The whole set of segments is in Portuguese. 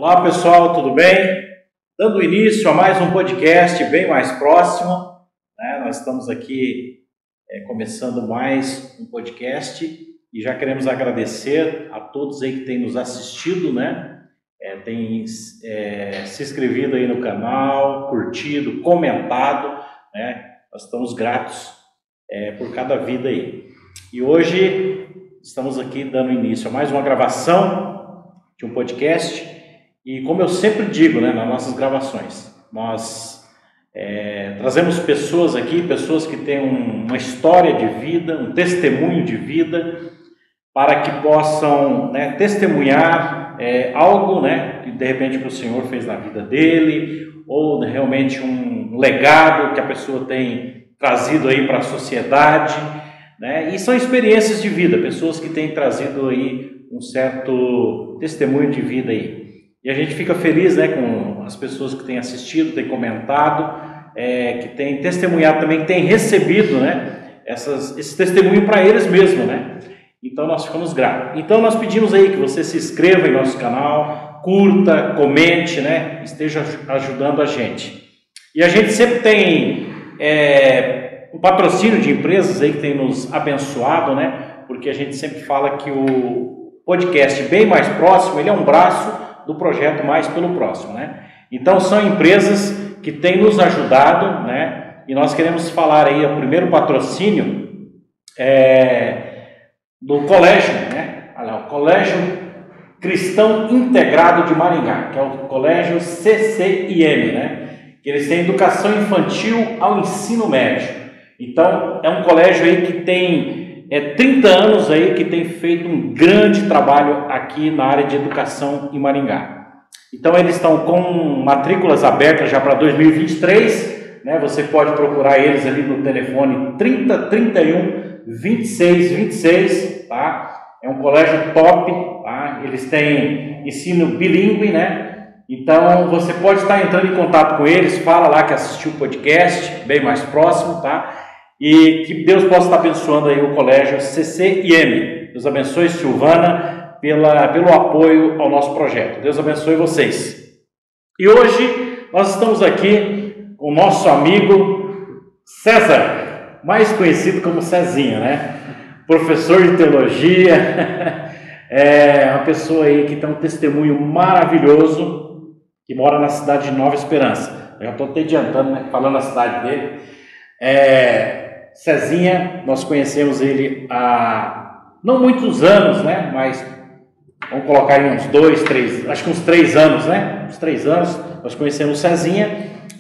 Olá pessoal, tudo bem? Dando início a mais um podcast bem mais próximo, né? Nós estamos aqui começando mais um podcast e já queremos agradecer a todos aí que têm nos assistido, né? Tem se inscrevido aí no canal, curtido, comentado, né? Nós estamos gratos por cada vida aí. E hoje estamos aqui dando início a mais uma gravação de um podcast. E como eu sempre digo, né, nas nossas gravações, nós trazemos pessoas aqui, pessoas que têm uma história de vida, um testemunho de vida, para que possam, né, testemunhar algo, né, que de repente o Senhor fez na vida dele, ou realmente um legado que a pessoa tem trazido aí para a sociedade, né, e são experiências de vida, pessoas que têm trazido aí um certo testemunho de vida aí. E a gente fica feliz, né, com as pessoas que têm assistido, têm comentado, que têm testemunhado também, que têm recebido, né, esse testemunho para eles mesmos, né? Então nós ficamos gratos. Então nós pedimos aí que você se inscreva em nosso canal, curta, comente, né, esteja ajudando a gente. E a gente sempre tem um patrocínio de empresas aí que tem nos abençoado, né? Porque a gente sempre fala que o podcast Bem Mais Próximo, ele é um braço do projeto Mais pelo Próximo, né? Então são empresas que têm nos ajudado, né? E nós queremos falar aí o primeiro patrocínio do colégio, né? Olha lá, o Colégio Cristão Integrado de Maringá, que é o Colégio CCIM, né? Que eles têm educação infantil ao ensino médio. Então é um colégio aí que tem 30 anos aí que tem feito um grande trabalho aqui na área de educação em Maringá. Então eles estão com matrículas abertas já para 2023, né? Você pode procurar eles ali no telefone 3031 2626, tá? É um colégio top, tá? Eles têm ensino bilíngue, né? Então você pode estar entrando em contato com eles, fala lá que assistiu o podcast, Bem Mais Próximo, tá? E que Deus possa estar abençoando aí o colégio CCIM. Deus abençoe Silvana pelo apoio ao nosso projeto. Deus abençoe vocês. E hoje nós estamos aqui com o nosso amigo César, mais conhecido como Cezinha, né? Professor de teologia, uma pessoa aí que tem um testemunho maravilhoso, que mora na cidade de Nova Esperança. Eu já estou até adiantando, né, falando a cidade dele. Cezinha, nós conhecemos ele há não muitos anos, né? Mas vamos colocar aí uns 2, 3, acho que uns 3 anos, né? Uns 3 anos nós conhecemos Cezinha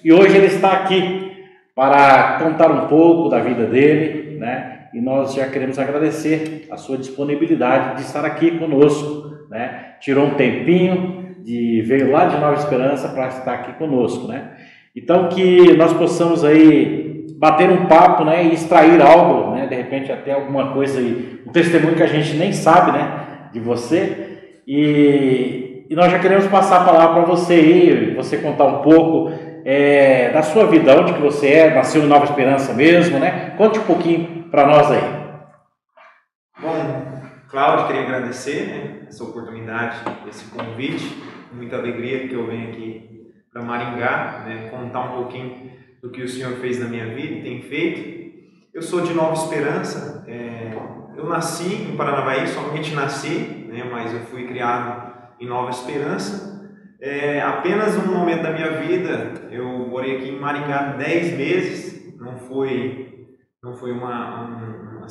e hoje ele está aqui para contar um pouco da vida dele, né? E nós já queremos agradecer a sua disponibilidade de estar aqui conosco, né? Tirou um tempinho, veio lá de Nova Esperança para estar aqui conosco, né? Então que nós possamos aí bater um papo, né, e extrair algo, né, de repente até alguma coisa aí, um testemunho que a gente nem sabe, né, de você, e nós já queremos passar a palavra para você aí, você contar um pouco da sua vida, onde que você nasceu em Nova Esperança mesmo, né, conte um pouquinho para nós aí. Bom, Cláudio, queria agradecer, né, essa oportunidade, esse convite, muita alegria que eu venho aqui para Maringá, né, contar um pouquinho do que o Senhor fez na minha vida e tem feito. Eu sou de Nova Esperança, eu nasci em Paranavaí, somente nasci, né, mas eu fui criado em Nova Esperança. Apenas um momento da minha vida, eu morei aqui em Maringá 10 meses, não foi uma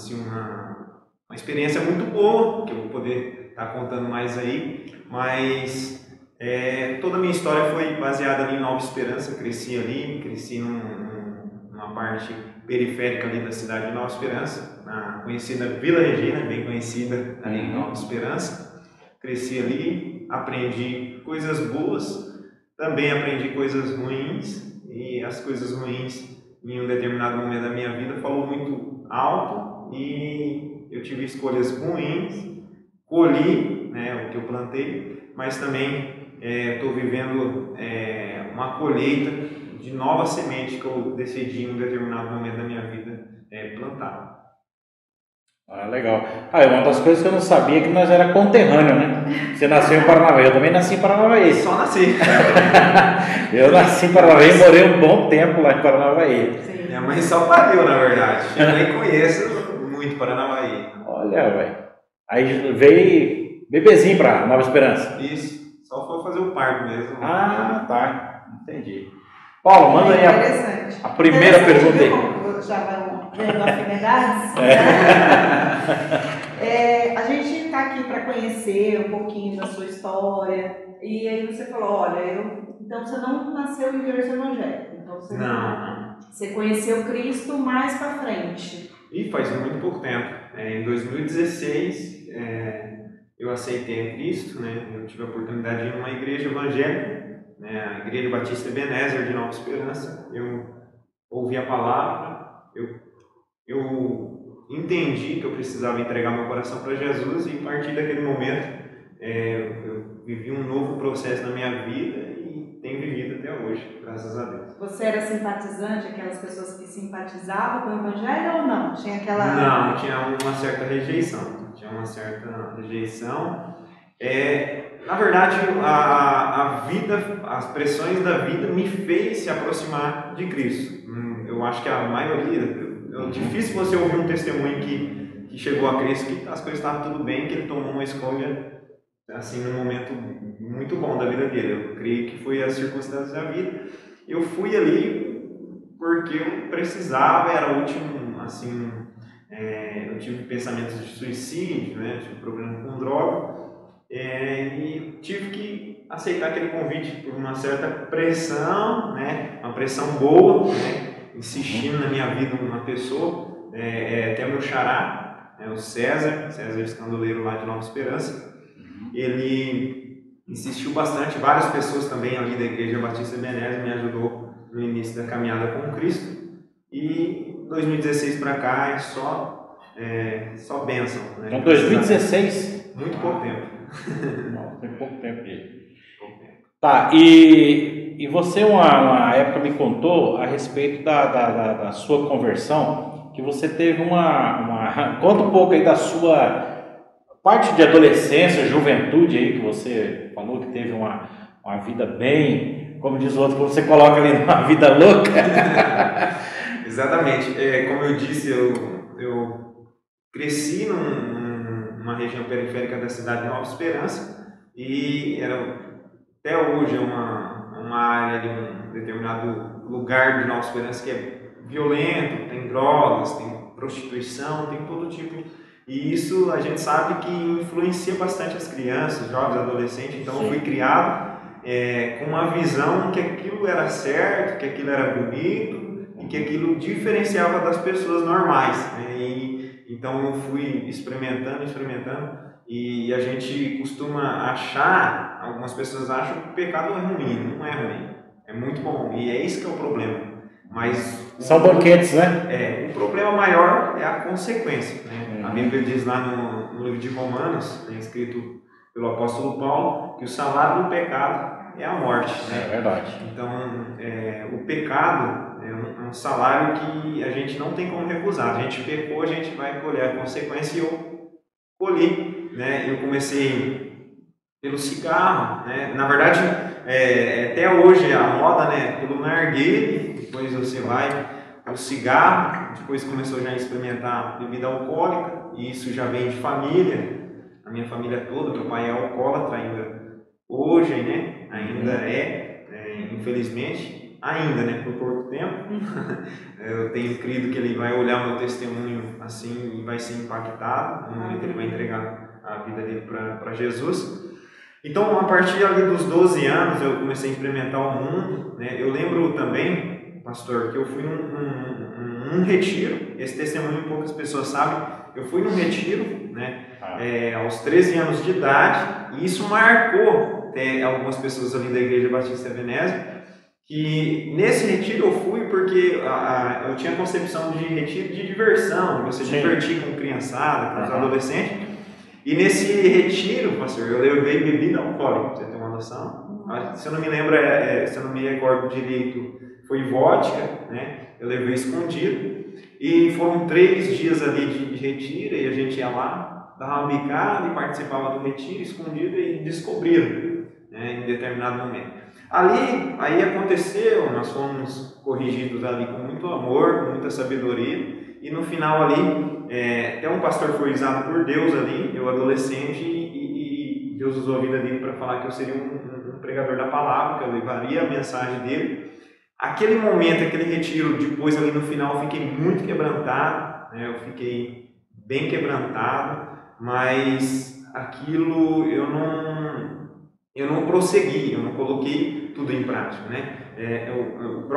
experiência muito boa, que eu vou poder estar contando mais aí, mas toda a minha história foi baseada ali em Nova Esperança. Cresci numa parte periférica ali da cidade de Nova Esperança, na conhecida Vila Regina, bem conhecida ali em Nova Esperança. Cresci ali, aprendi coisas boas, também aprendi coisas ruins, e as coisas ruins em um determinado momento da minha vida falou muito alto e eu tive escolhas ruins, colhi, né, o que eu plantei, mas também estou vivendo uma colheita de nova semente que eu decidi em um determinado momento da minha vida plantar. Legal. Uma das coisas que eu não sabia é que nós era conterrâneo, né? Você nasceu em Paranavaí, eu também nasci em Paranavaí. Só nasci. Eu nasci em Paranavaí e morei um bom tempo lá em Paranavaí. Sim. Minha mãe só pariu, na verdade. Eu nem conheço muito Paranavaí. Olha, velho. Aí veio bebezinho pra Nova Esperança. Isso. Só foi fazer o parto mesmo. Ah, tá. Entendi. Paulo, manda aí a primeira pergunta aí. Já vai vendo afinidades. A gente está aqui para conhecer um pouquinho da sua história. E aí você falou, olha, então você não nasceu em berço evangélico. Então você conheceu Cristo mais para frente. E faz muito pouco tempo. Em 2016, eu aceitei a Cristo, né? Eu tive a oportunidade de ir numa igreja evangélica, né? A Igreja Batista Ebenezer de Nova Esperança. Eu ouvi a palavra, eu entendi que eu precisava entregar meu coração para Jesus e a partir daquele momento eu vivi um novo processo na minha vida e tenho vivido até hoje, graças a Deus. Você era simpatizante, aquelas pessoas que simpatizavam com o Evangelho ou não? Tinha aquela... Não, tinha uma certa rejeição. Na verdade, a vida, as pressões da vida me fez se aproximar de Cristo. Eu acho que a maioria, é difícil você ouvir um testemunho que chegou a Cristo, que as coisas estavam tudo bem, que ele tomou uma escolha assim num momento muito bom da vida dele. Eu creio que foi as circunstâncias da vida. Eu fui ali porque eu precisava, era o último, assim, eu tive pensamentos de suicídio, né? Tive problema com droga. E tive que aceitar aquele convite por uma certa pressão, né? Uma pressão boa, né? Insistindo na minha vida uma pessoa, até meu xará, o César Escandoleiro lá de Nova Esperança, ele insistiu bastante, várias pessoas também ali da Igreja Batista Ebenezer me ajudou no início da caminhada com Cristo, e 2016 para cá é só bênção. Né? Então 2016? Muito pouco tempo. Não, tem pouco tempo aí. Tá, e você uma época me contou a respeito da sua conversão, que você teve Conta um pouco aí da sua parte de adolescência, juventude aí, que você falou que teve uma vida bem, como diz o outro, que você coloca ali uma vida louca. Exatamente. Como eu disse, eu cresci numa região periférica da cidade de Nova Esperança e até hoje é uma área de um determinado lugar de Nova Esperança que é violento, tem drogas, tem prostituição, tem todo tipo. E isso a gente sabe que influencia bastante as crianças, jovens, adolescentes. Então eu fui criado com uma visão que aquilo era certo, que aquilo era bonito e que aquilo diferenciava das pessoas normais, né? Então eu fui experimentando e a gente costuma achar, algumas pessoas acham que o pecado é ruim, não é ruim, é muito bom e é isso que é o problema. Mas são banquetes, né? O problema maior é a consequência, né? A Bíblia diz lá no livro de Romanos, escrito pelo apóstolo Paulo, que o salário do pecado é a morte, né? É verdade. Então o pecado é um salário que a gente não tem como recusar. A gente pecou, a gente vai colher a consequência, e eu colhi, né? Eu comecei pelo cigarro, né? Na verdade, até hoje a moda, né? Pelo narguilé, depois você vai pelo cigarro, depois começou já a experimentar bebida alcoólica, e isso já vem de família, a minha família toda. Meu pai é alcoólatra ainda hoje, né? Ainda infelizmente, ainda, né? Por pouco tempo. Eu tenho crido que ele vai olhar o meu testemunho assim e vai ser impactado no momento que ele vai entregar a vida dele para Jesus. Então, a partir ali dos 12 anos, eu comecei a experimentar o mundo, né? Eu lembro também, pastor, que eu fui num retiro. Esse testemunho poucas pessoas sabem. Eu fui num retiro, né? Aos 13 anos de idade, e isso marcou algumas pessoas ali da Igreja Batista Ebenezer. Que nesse retiro eu fui porque eu tinha a concepção de retiro de diversão, você se divertir com criançada, com os adolescentes. E nesse retiro, pastor, eu levei bebida alcoólica, pra você ter uma noção. Se eu não me lembro, se eu não me recordo direito, foi vodka, né? Eu levei escondido. E foram 3 dias ali de retiro, e a gente ia lá, dava uma bicada e participava do retiro escondido e descobriram, né, em determinado momento. Aí aconteceu, nós fomos corrigidos ali com muito amor, com muita sabedoria, e no final ali, até um pastor foi usado por Deus ali, eu adolescente, e Deus usou a vida dele para falar que eu seria um pregador da palavra, que eu levaria a mensagem dele. Aquele momento, aquele retiro, depois ali no final, eu fiquei muito quebrantado, né? Eu fiquei bem quebrantado, mas aquilo eu não prossegui, eu não coloquei tudo em prática, né? O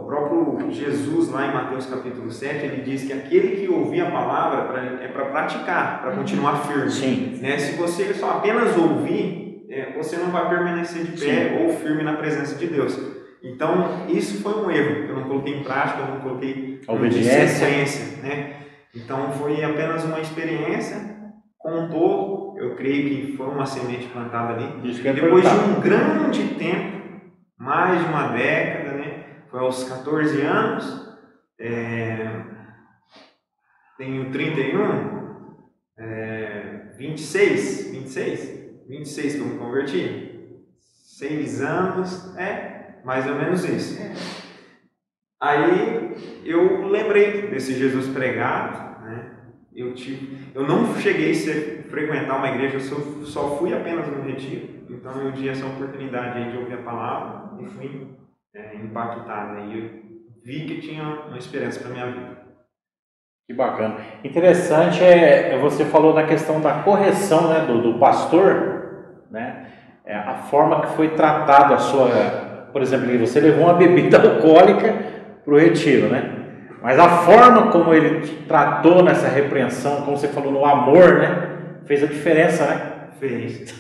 próprio Jesus, lá em Mateus capítulo 7, ele diz que aquele que ouvir a palavra é para praticar, para continuar firme. Sim. Né? Se você só apenas ouvir, você não vai permanecer de pé Sim. ou firme na presença de Deus. Então, isso foi um erro, eu não coloquei em prática, eu não coloquei em sequência, né? Então, foi apenas uma experiência, contou, eu creio que foi uma semente plantada ali. E depois de um grande tempo, mais de uma década, né? Foi aos 14 anos, tenho 31, 26 que eu me converti, 6 anos, mais ou menos isso. Aí eu lembrei desse Jesus pregado, né? Eu não cheguei a frequentar uma igreja, eu só fui apenas no retiro. Então eu tive essa oportunidade aí de ouvir a palavra e fui impactado. E eu vi que tinha uma esperança para a minha vida. Que bacana. Interessante você falou na questão da correção, né, do pastor, né? A forma que foi tratado a sua... Por exemplo, você levou uma bebida alcoólica para o retiro, né? Mas a forma como ele te tratou nessa repreensão, como você falou, no amor, né? Fez a diferença, né? Fez,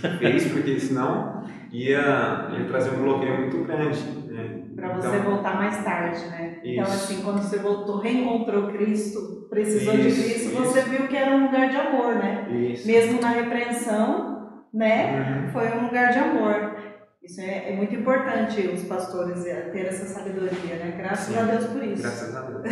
porque senão ia trazer um bloqueio muito grande, né? Para você voltar mais tarde, né? Isso. Então, assim, quando você reencontrou Cristo, precisou de Cristo, você viu que era um lugar de amor, né? Isso. Mesmo na repreensão, né? Foi um lugar de amor. Isso é muito importante, os pastores ter essa sabedoria, né? Graças a Deus por isso. Graças a Deus.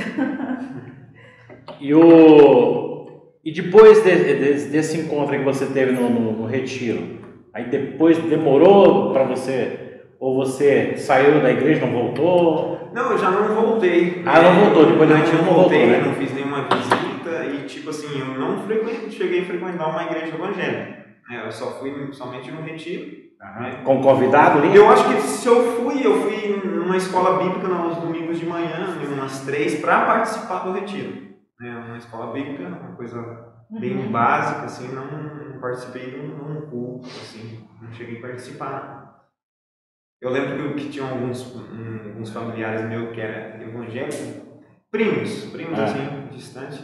E depois desse encontro que você teve no retiro, aí depois demorou para você, ou você saiu da igreja, não voltou? Não, eu já não voltei. Não voltou, depois do retiro não voltou, né? Não fiz nenhuma visita e tipo assim, eu não cheguei a frequentar uma igreja evangélica. Eu só fui somente no retiro. Com convidado ali? Eu acho que se eu fui numa escola bíblica nos domingos de manhã, umas 3, para participar do retiro. Uma escola bíblica, uma coisa bem básica, assim, não participei de um culto, assim, não cheguei a participar. Eu lembro que tinham alguns familiares meus que eram evangélicos, primos assim, distantes,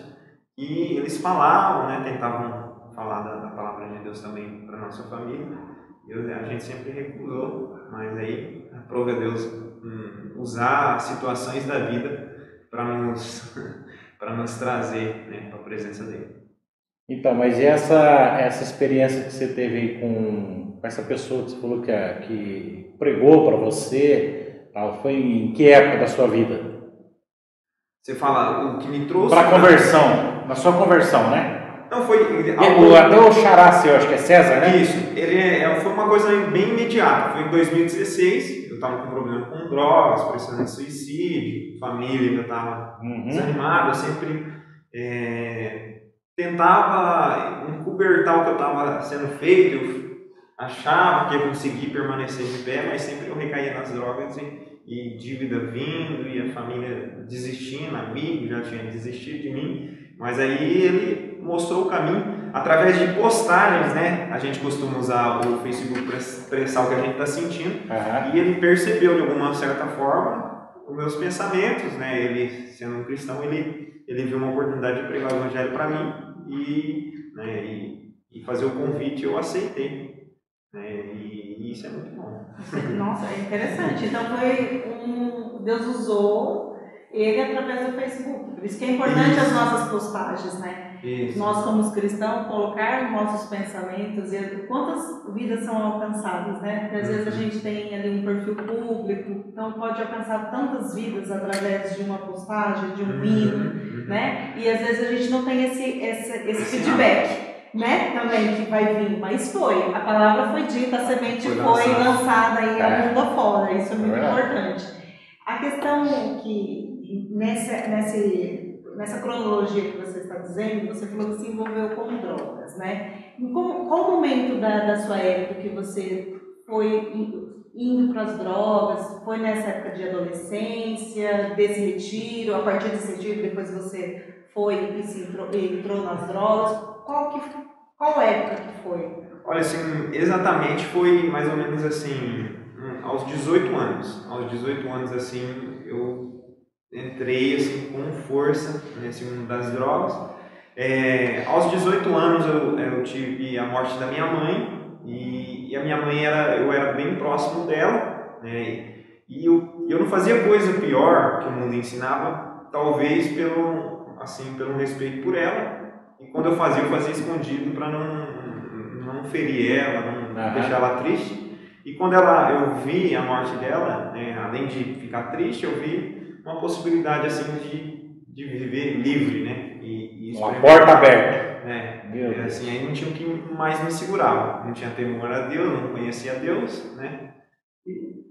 e eles falavam, né, tentavam falar da palavra de Deus também para nossa família. A gente sempre recusou, mas aí aprove a Deus usar situações da vida para nos trazer, né, para a presença dele. Então, mas e essa experiência que você teve aí com essa pessoa que você falou que pregou para você, foi em que época da sua vida? Você fala o que me trouxe... Para a conversão, na sua conversão, né? Não, foi... Até o xará seu, acho que é César, né? Isso, foi uma coisa bem imediata. Foi em 2016, eu estava com problema com drogas, precisando de suicídio, família ainda estava desanimada, eu sempre tentava encobertar o que eu estava sendo feito, eu achava que ia conseguir permanecer de pé, mas sempre eu recaía nas drogas e dívida vindo, e a família desistindo, amigo já tinha desistido de mim, mas aí ele mostrou o caminho através de postagens, né? A gente costuma usar o Facebook para expressar o que a gente está sentindo, e ele percebeu de alguma certa forma os meus pensamentos, né? Ele, sendo um cristão, ele viu uma oportunidade de pregar o evangelho para mim e fazer o convite, eu aceitei, né? E isso é muito bom. Nossa, é interessante. Então Deus usou ele através do Facebook. Por isso que é importante as nossas postagens, né? Isso. Nós, como cristãos, colocar nossos pensamentos e quantas vidas são alcançadas, né? Porque às vezes a gente tem ali um perfil público, então pode alcançar tantas vidas através de uma postagem, de um hino, né? E às vezes a gente não tem esse feedback. né, também que vai vir, mas foi. A palavra foi dita, a semente foi lançada aí ao mundo afora, isso é muito importante. A questão que nessa cronologia que você está dizendo, você falou que se envolveu com drogas, né? Em qual momento da sua época que você foi indo para as drogas? Foi nessa época de adolescência, desse retiro, a partir desse retiro depois você foi e entrou nas drogas? Qual época que foi? Olha, assim, exatamente foi mais ou menos assim, aos 18 anos. Aos 18 anos, assim, eu entrei assim, com força nesse mundo das drogas. Aos 18 anos eu tive a morte da minha mãe, e a minha mãe eu era bem próximo dela, né? E eu não fazia coisa pior que o mundo ensinava, talvez pelo respeito por ela, e quando eu fazia escondido para não ferir ela, não deixar ela triste. E quando eu vi a morte dela, né, além de ficar triste, eu vi uma possibilidade assim de viver livre, né? Uma porta aberta. Assim, aí não tinha o que mais me segurava. Não tinha temor a Deus, não conhecia Deus, né? E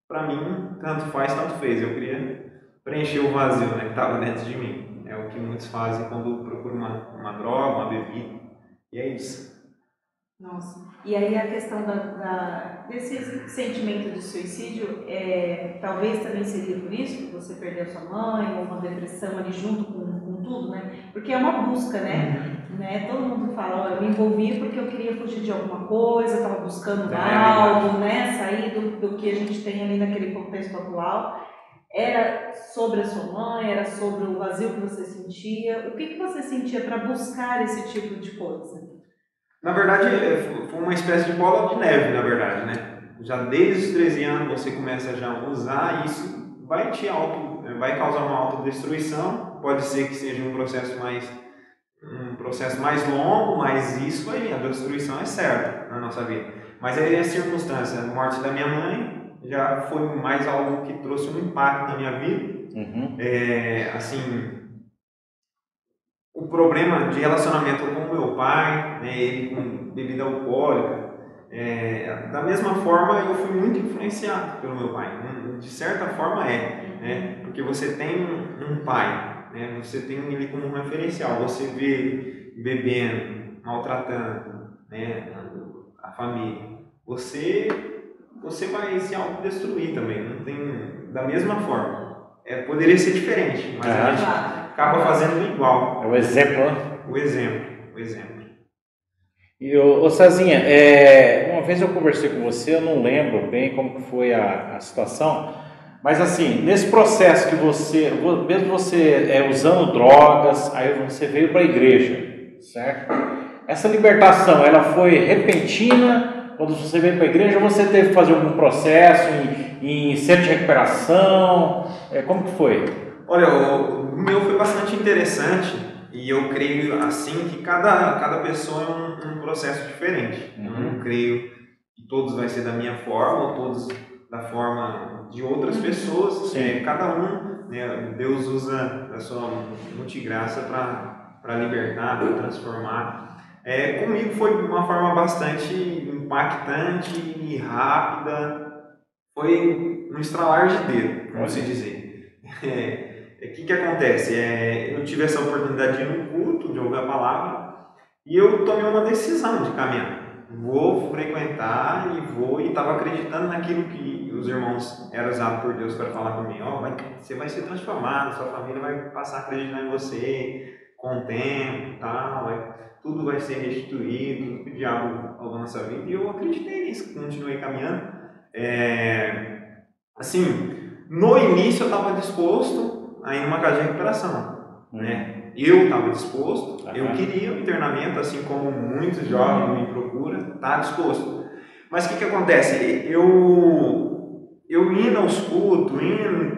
para mim, tanto faz, tanto fez. Eu queria preencher o vazio, né, que estava dentro de mim. É o que muitos fazem quando procuram uma droga, uma bebida. E é isso. Nossa, e aí a questão desse sentimento de suicídio, talvez também seria por isso que você perdeu sua mãe, ou uma depressão ali junto com tudo, né? Porque é uma busca, né? Todo mundo fala, olha, eu me envolvi porque eu queria fugir de alguma coisa, estava buscando algo, né? Sair do que a gente tem ali naquele contexto atual. Era sobre a sua mãe, era sobre o vazio que você sentia. O que você sentia para buscar esse tipo de coisa? Na verdade, foi uma espécie de bola de neve, na verdade, né? Já desde os 13 anos você começa já a usar isso, vai causar uma autodestruição, pode ser que seja um processo mais longo, mas isso aí, a destruição é certa na nossa vida. Mas aí a circunstância, a morte da minha mãe, já foi mais algo que trouxe um impacto na minha vida. Assim, o problema de relacionamento com o meu pai, né, ele com bebida alcoólica, da mesma forma eu fui muito influenciado pelo meu pai, de certa forma né, porque você tem um pai, né, você tem ele como um referencial, você vê bebendo, maltratando, né, a família, você vai se autodestruir também, não tem, da mesma forma. Poderia ser diferente, mas a gente acaba fazendo igual. É o exemplo, né? O exemplo. E, Cezinha, uma vez eu conversei com você, eu não lembro bem como foi a situação, mas assim, nesse processo que mesmo você usando drogas, aí você veio para a igreja, certo? Essa libertação, ela foi repentina? Quando você veio para a igreja, você teve que fazer algum processo em centro de recuperação? Como que foi? Olha, o meu foi bastante interessante e eu creio assim que cada pessoa é um processo diferente. Eu não creio que todos vai ser da minha forma ou todos da forma de outras pessoas. Cada um, né, Deus usa a sua multigraça para libertar, para transformar. Comigo foi de uma forma bastante impactante e rápida, foi um estralar de dedo, vamos dizer. O que acontece? Eu tive essa oportunidade de ir no culto, de ouvir a palavra, e eu tomei uma decisão de caminhar. Vou frequentar e estava acreditando naquilo que os irmãos eram usados por Deus para falar comigo. Você vai ser transformado, sua família vai passar a acreditar em você com o tempo, tudo vai ser restituído, tudo que o diabo roubou na sua vida. E eu acreditei nisso, continuei caminhando. Assim, no início eu estava disposto a ir numa casa de recuperação, né? Eu estava disposto, eu queria o internamento, assim como muitos jovens me procuram, está disposto. Mas o que acontece? Eu indo aos cultos,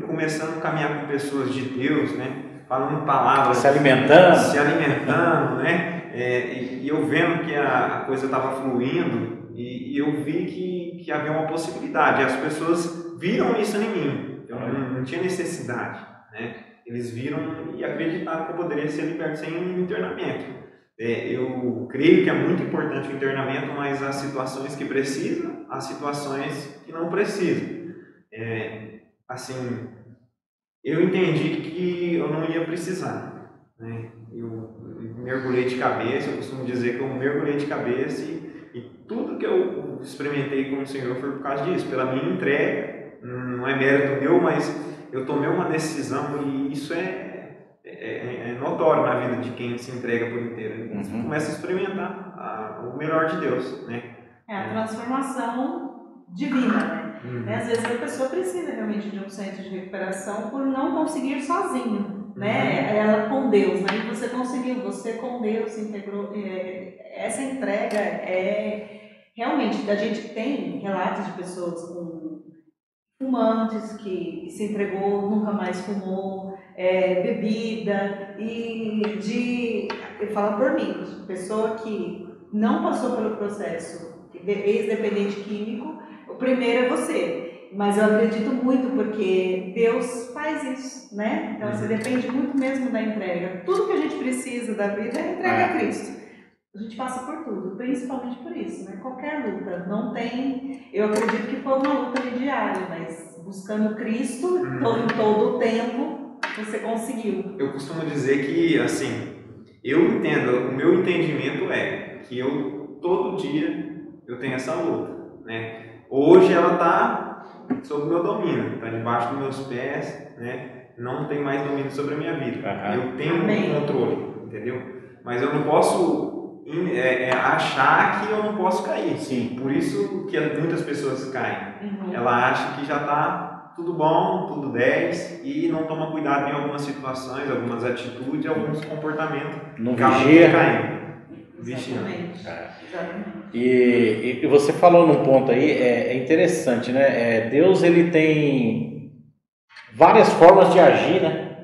começando a caminhar com pessoas de Deus, né? Falando palavras, se alimentando, né? E eu vendo que a coisa estava fluindo, e eu vi que havia uma possibilidade. As pessoas viram isso em mim, eu não tinha necessidade, né? Eles viram e acreditaram que eu poderia ser liberto sem internamento. Eu creio que é muito importante o internamento, mas há situações que precisam, há situações que não precisam. Assim, eu entendi que eu não ia precisar, né? Eu mergulhei de cabeça, eu costumo dizer que eu mergulhei de cabeça e tudo que eu experimentei com o Senhor foi por causa disso, pela minha entrega. Não é mérito meu, mas eu tomei uma decisão e isso é notório na vida de quem se entrega por inteiro. Você começa a experimentar o melhor de Deus, né? A transformação divina, né? Às vezes a pessoa precisa realmente de um centro de recuperação por não conseguir sozinho, né? Ela com Deus, né? E você conseguiu, você com Deus se integrou. Essa entrega realmente, a gente tem relatos de pessoas com fumantes que se entregou, nunca mais fumou, bebida, eu falo por mim, pessoa que não passou pelo processo, ex-dependente químico, o primeiro é você, mas eu acredito muito porque Deus faz isso, né? Então você depende muito mesmo da entrega. Tudo que a gente precisa da vida é entrega a Cristo. A gente passa por tudo, principalmente por isso, né? Qualquer luta, não tem... Eu acredito que foi uma luta diária, mas buscando Cristo em todo o tempo, você conseguiu. Eu costumo dizer que, assim, eu entendo, o meu entendimento é que todo dia, eu tenho essa luta, né? Hoje ela está sob o meu domínio, está debaixo dos meus pés, né? Não tem mais domínio sobre a minha vida. Eu tenho um controle, entendeu? Mas eu não posso... achar que eu não posso cair. Sim. Por isso que muitas pessoas caem. Ela acha que já está tudo bom, tudo 10 e não toma cuidado em algumas situações, algumas atitudes, alguns comportamentos. Não vigia. Exatamente. E você falou num ponto aí, é interessante, né? Deus, ele tem várias formas de agir, né?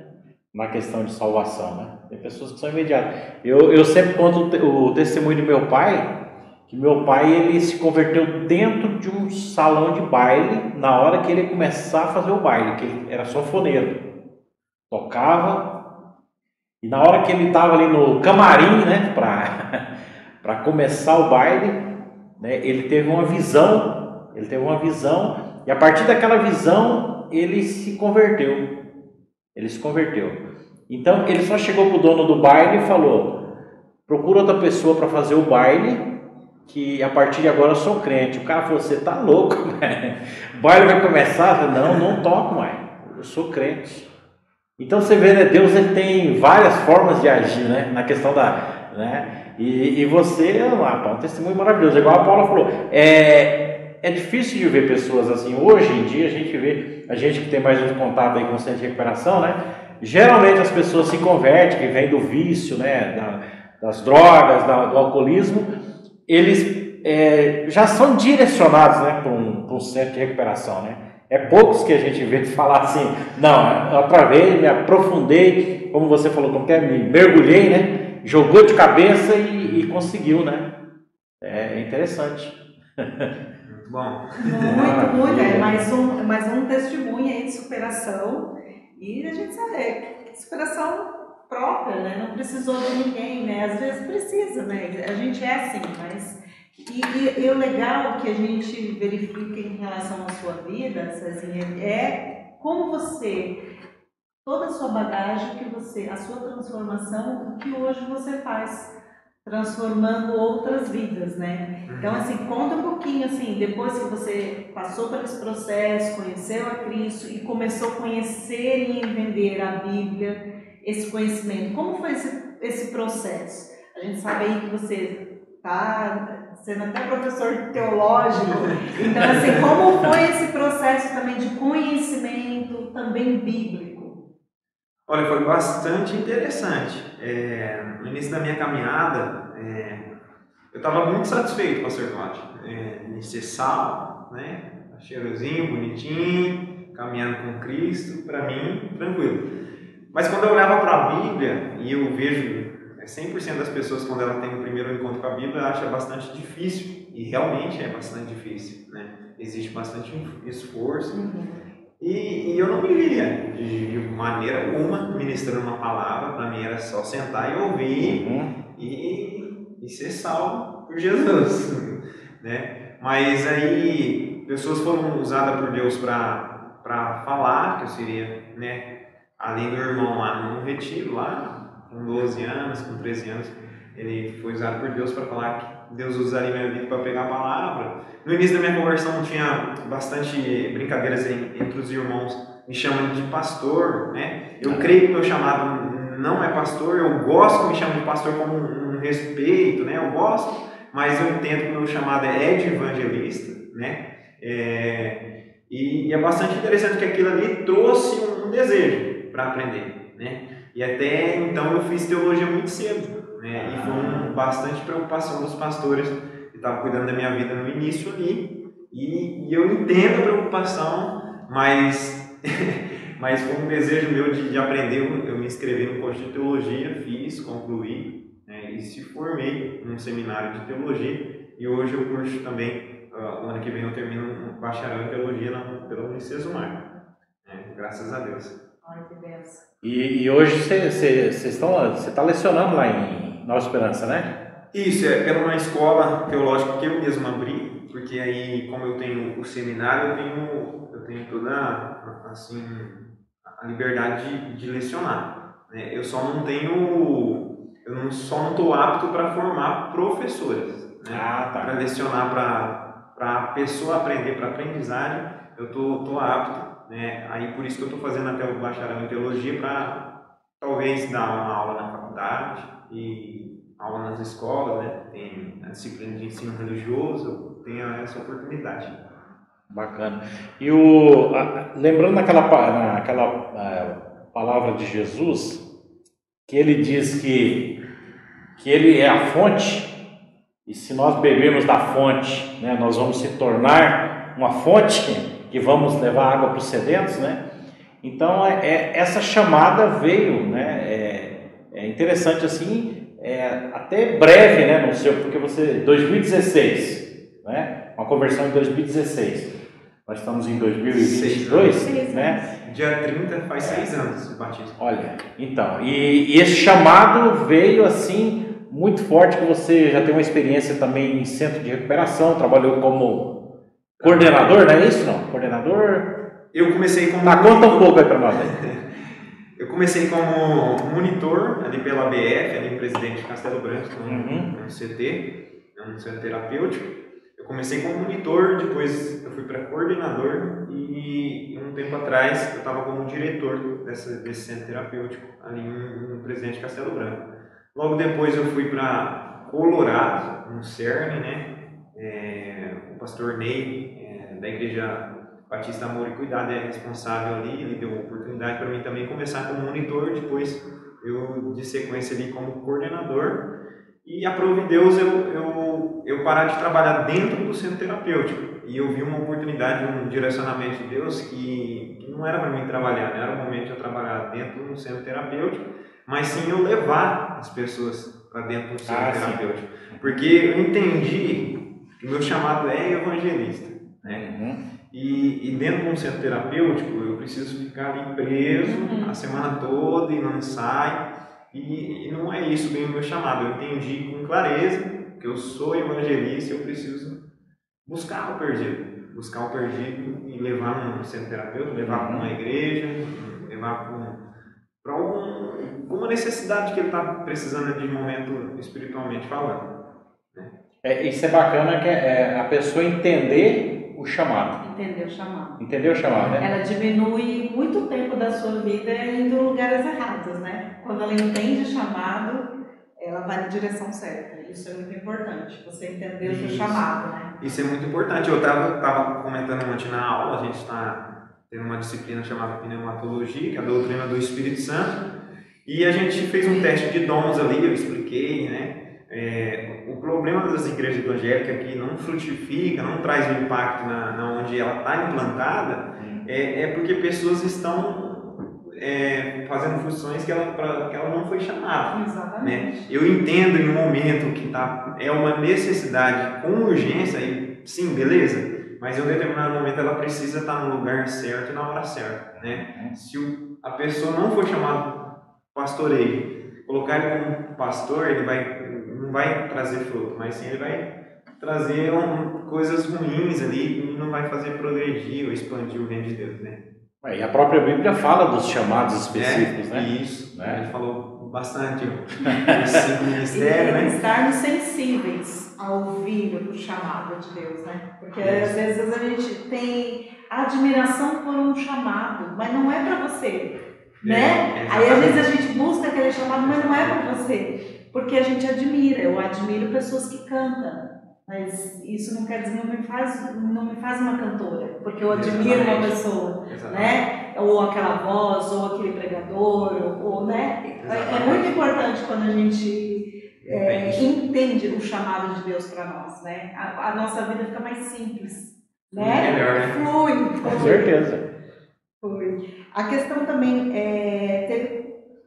Na questão de salvação, né? Tem pessoas que são imediatas. Eu sempre conto o testemunho do meu pai, que meu pai, ele se converteu dentro de um salão de baile, na hora que ele ia começar a fazer o baile, que ele era sanfoneiro, tocava, e na hora que ele estava ali no camarim, né, para começar o baile, né, ele teve uma visão, e a partir daquela visão, ele se converteu. Então, ele só chegou para o dono do baile e falou: procura outra pessoa para fazer o baile, que a partir de agora eu sou crente. O cara falou: você tá louco, velho? O baile vai começar? Eu falei: não toco mais, eu sou crente. Então você vê, né, Deus, ele tem várias formas de agir, né, na questão né, e você, um testemunho maravilhoso, igual a Paula falou, é difícil de ver pessoas assim. Hoje em dia a gente que tem mais um contato aí com o centro de recuperação, né, geralmente as pessoas se convertem, que vem do vício, né, das drogas, do alcoolismo, eles já são direcionados, né, para um centro de recuperação, né. É poucos que a gente vê falar assim: não, eu atravei, me aprofundei, como você falou, me mergulhei, né, jogou de cabeça e conseguiu, né. É interessante. Muito bom. Muito. É mais um testemunho aí de superação. E a gente sabe, superação própria, né? Não precisou de ninguém, né? Às vezes precisa, né? A gente é assim, mas... E o legal que a gente verifica em relação à sua vida, Cezinha, é como você... Toda a sua bagagem, a sua transformação, o que hoje você faz, transformando outras vidas, né? Então, assim, conta um pouquinho, assim, depois que você passou por esse processo, conheceu a Cristo e começou a conhecer e entender a Bíblia, esse conhecimento, como foi esse processo? A gente sabe aí que você está sendo até professor teológico, então, assim, como foi esse processo também de conhecimento, também bíblico? Olha, foi bastante interessante. No início da minha caminhada, eu estava muito satisfeito com a Servate. Necessário, né? Cheirosinho, bonitinho, caminhando com Cristo, para mim, tranquilo. Mas quando eu olhava para a Bíblia, e eu vejo 100% das pessoas, quando ela tem o primeiro encontro com a Bíblia, acha bastante difícil. E realmente é bastante difícil, né? Existe bastante esforço. E eu não me via de maneira alguma ministrando uma palavra. Para mim era só sentar e ouvir e ser salvo por Jesus, né? Mas aí pessoas foram usadas por Deus para falar que eu seria, né? Além do irmão lá no retiro, lá com 12 anos, com 13 anos, ele foi usado por Deus para falar que Deus usaria minha vida para pegar a palavra. No início da minha conversão tinha bastante brincadeiras entre os irmãos, me chamando de pastor, né? Eu creio que o meu chamado não é pastor, eu gosto que me chamem de pastor como um respeito, né? Eu gosto, mas eu entendo que o meu chamado é de evangelista, né? E é bastante interessante que aquilo ali trouxe um desejo para aprender, né? E até então eu fiz teologia muito cedo, né? E foi bastante preocupação dos pastores que estavam cuidando da minha vida no início ali, e eu entendo a preocupação, mas mas foi um desejo meu de aprender. Eu me inscrevi no curso de teologia, fiz, concluí, né? E se formei num seminário de teologia, e hoje eu curso também, o ano que vem eu termino um bacharel em teologia pela Unicesumar, né? Graças a Deus. Ai, que benção. E hoje você está lecionando lá em Nova Esperança, né? Isso, é uma escola teológica que eu mesmo abri, porque aí, como eu tenho o seminário, eu tenho toda, assim, a liberdade de lecionar, né? Eu só não estou apto para formar professores, né? Para lecionar, para a pessoa aprender, para aprendizagem, eu estou apto, né? Aí por isso que eu estou fazendo até o bacharel em teologia, para talvez dar uma aula na faculdade e aula nas escolas, né? Tem a disciplina de ensino religioso, eu tenho essa oportunidade. Bacana. E lembrando naquela palavra de Jesus, que ele diz que ele é a fonte, e se nós bebermos da fonte, né, nós vamos se tornar uma fonte que vamos levar água para os sedentos, né? Então essa chamada veio, né? É interessante assim, até breve, né? Não sei, porque 2016, né? Uma conversão em 2016. Nós estamos em 2022, né? Dia 30 faz 6 anos o batismo. Olha, então, e esse chamado veio assim, muito forte, que você já tem uma experiência também em centro de recuperação, trabalhou como coordenador, não é isso? Não? Coordenador? Eu comecei como... Conta um pouco aí para nós. Eu comecei como monitor ali pela BF, ali em Presidente Castelo Branco, no CT, no centro terapêutico. Eu comecei como monitor, depois eu fui para coordenador e um tempo atrás eu estava como diretor desse centro terapêutico ali em Presidente Castelo Branco. Logo depois eu fui para Colorado, no CERN, né? O pastor Ney, da Igreja Batista Amor e Cuidado, é responsável ali, ele deu a oportunidade para mim também começar como monitor, depois eu de sequência ali como coordenador, e aprove Deus eu parar de trabalhar dentro do centro terapêutico, e eu vi uma oportunidade, um direcionamento de Deus que não era para mim trabalhar, não era o momento de eu trabalhar dentro do centro terapêutico, mas sim eu levar as pessoas para dentro do centro terapêutico, porque eu entendi que o meu chamado é evangelista, né? E dentro de um centro terapêutico eu preciso ficar ali preso a semana toda e não sai, e não é isso bem o meu chamado. Eu entendi com clareza que eu sou evangelista e eu preciso buscar o perdido e levar no centro terapêutico, levar para uma igreja, levar para alguma necessidade que ele está precisando de momento espiritualmente falando, né? Isso é bacana, que a pessoa entender o chamado. Entender o chamado, né? Ela diminui muito tempo da sua vida indo em lugares errados, né? Quando ela entende o chamado, ela vai na direção certa. Isso é muito importante, você entender o seu chamado, né? Isso é muito importante. Eu estava comentando ontem na aula, a gente está tendo uma disciplina chamada pneumatologia, que é a doutrina do Espírito Santo, e a gente fez um teste de dons ali, eu expliquei, né? O problema das igrejas evangélicas que não frutifica, não traz um impacto na onde ela está implantada, é porque pessoas estão fazendo funções que ela não foi chamada. Exatamente. Né? Eu entendo em um momento que é uma necessidade com urgência, e sim, beleza, mas em um determinado momento ela precisa estar no lugar certo e na hora certa. Né? Se a pessoa não foi chamada pastoreio, colocar ele como pastor, ele não vai trazer fruto, mas sim ele vai trazer coisas ruins ali e não vai fazer progredir ou expandir o reino de Deus, né? E a própria Bíblia fala dos chamados específicos, né? Isso, né? Ele falou bastante desse ministério, né? Estarmos sensíveis a ouvir o chamado de Deus, né? Porque às vezes a gente tem admiração por um chamado, mas não é para você, né? Aí às vezes a gente busca aquele chamado, mas não é para você, porque a gente admira. Eu admiro pessoas que cantam, mas isso não quer dizer, não me faz uma cantora, porque eu admiro uma pessoa, né? Ou aquela voz, ou aquele pregador, ou né? É muito importante quando a gente entende o chamado de Deus para nós, né? A nossa vida fica mais simples, né? Melhor, né? Flui. Com certeza. Flui. A questão também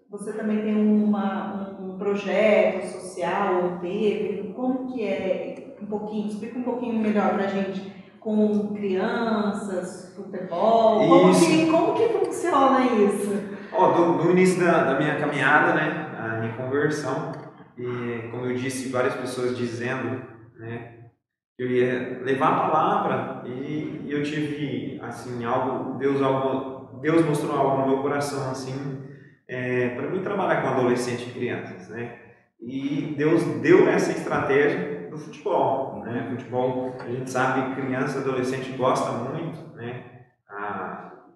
você também tem um projeto social, ou teve, como que é? Explica um pouquinho melhor pra gente, com crianças, futebol, como que funciona isso? Do início da minha caminhada, né, a minha conversão, e como eu disse, várias pessoas dizendo, né, que eu ia levar a palavra, e eu tive, assim, Deus mostrou algo no meu coração, assim, para mim trabalhar com adolescentes e crianças, né, e Deus deu essa estratégia do futebol, né? Futebol, a gente sabe, criança e adolescente gosta muito, né?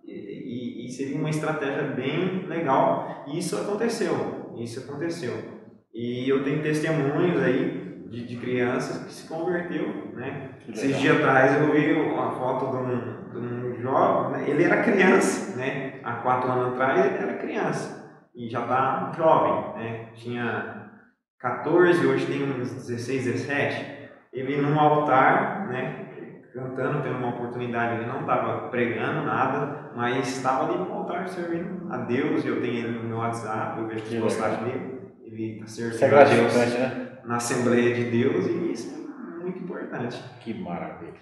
E seria uma estratégia bem legal, e isso aconteceu. E eu tenho testemunhos aí de crianças que se converteu, né? Esses dias atrás eu vi uma foto de um jovem, né? Ele era criança, né? Há 4 anos atrás ele era criança, e já está jovem, né? Tinha 14, hoje tem uns 16, 17, ele num altar, né, cantando, tendo uma oportunidade, ele não estava pregando nada, mas estava ali no altar servindo a Deus, e eu tenho ele no meu WhatsApp, eu vejo as postagens dele, ele está servindo a Deus, né? Na Assembleia de Deus, e isso é muito importante. Que maravilha.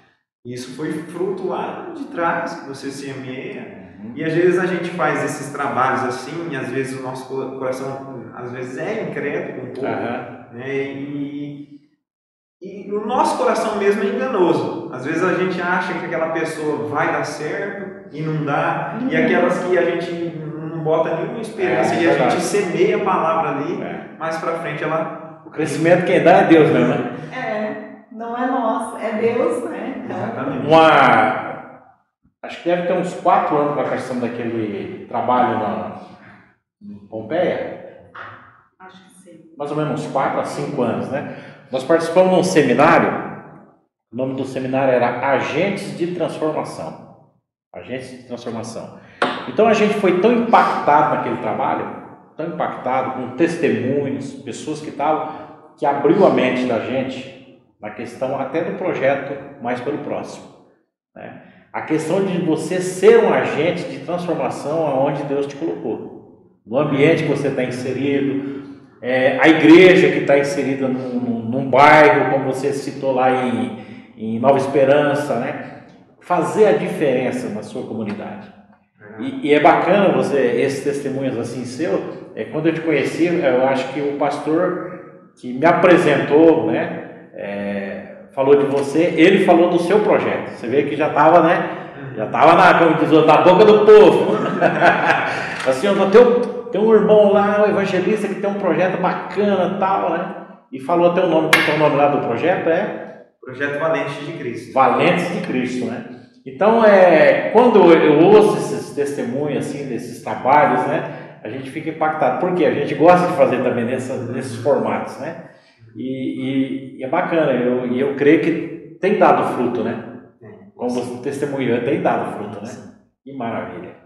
Isso foi fruto lá de trás, que você semeia, e às vezes a gente faz esses trabalhos assim, e às vezes o nosso coração às vezes é incrédulo um pouco, né? E o nosso coração mesmo é enganoso. Às vezes a gente acha que aquela pessoa vai dar certo e não dá, e aquelas que a gente não bota nenhuma esperança e a gente semeia a palavra ali, mais pra frente ela... O crescimento quem dá é Deus mesmo, né? Não é nosso, é Deus, né? Exatamente. Acho que deve ter uns 4 anos com a questão daquele trabalho em Pompeia. Acho que sim. Mais ou menos uns 4 a 5 anos, né? Nós participamos de um seminário, o nome do seminário era Agentes de Transformação. Agentes de Transformação. Então a gente foi tão impactado naquele trabalho, tão impactado com testemunhos, pessoas que estavam, que abriu a mente da gente na questão até do projeto Mais pelo Próximo, né? A questão de você ser um agente de transformação aonde Deus te colocou, no ambiente que você está inserido, a igreja que está inserida num bairro, como você citou lá em Nova Esperança, né? Fazer a diferença na sua comunidade. E é bacana esses testemunhos assim seu. Quando eu te conheci, eu acho que o pastor que me apresentou, né? Falou de você, ele falou do seu projeto. Você vê que já estava, né? Já estava na boca do povo. Assim, tem um irmão lá, um evangelista, que tem um projeto bacana e tal, né? E falou até o nome lá do projeto, Projeto Valentes de Cristo. Valentes de Cristo, né? Então, quando eu ouço esses testemunhos, assim, desses trabalhos, né? A gente fica impactado. Por quê? A gente gosta de fazer também nesses formatos, né? E é bacana, eu creio que tem dado fruto, né? Como você testemunhou, tem dado fruto, né? Que maravilha.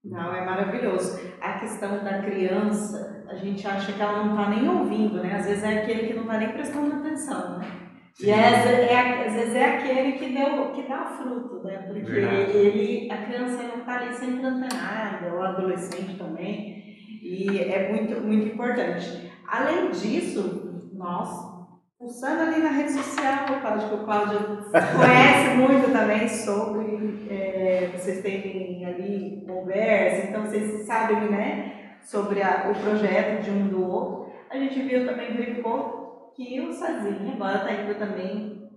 Não, é maravilhoso. A questão da criança, a gente acha que ela não está nem ouvindo, né? Às vezes é aquele que não está nem prestando atenção, né? Sim. E às vezes é aquele que dá fruto, né? Porque a criança não está ali sempre antenada, o adolescente também, e é muito, muito importante. Além disso, nós, pulsando ali na rede social, que o Cláudio conhece muito também sobre, vocês têm ali conversa, então vocês sabem, né, sobre o projeto de um do outro. a gente viu também, verificou que o Sazinho agora está indo também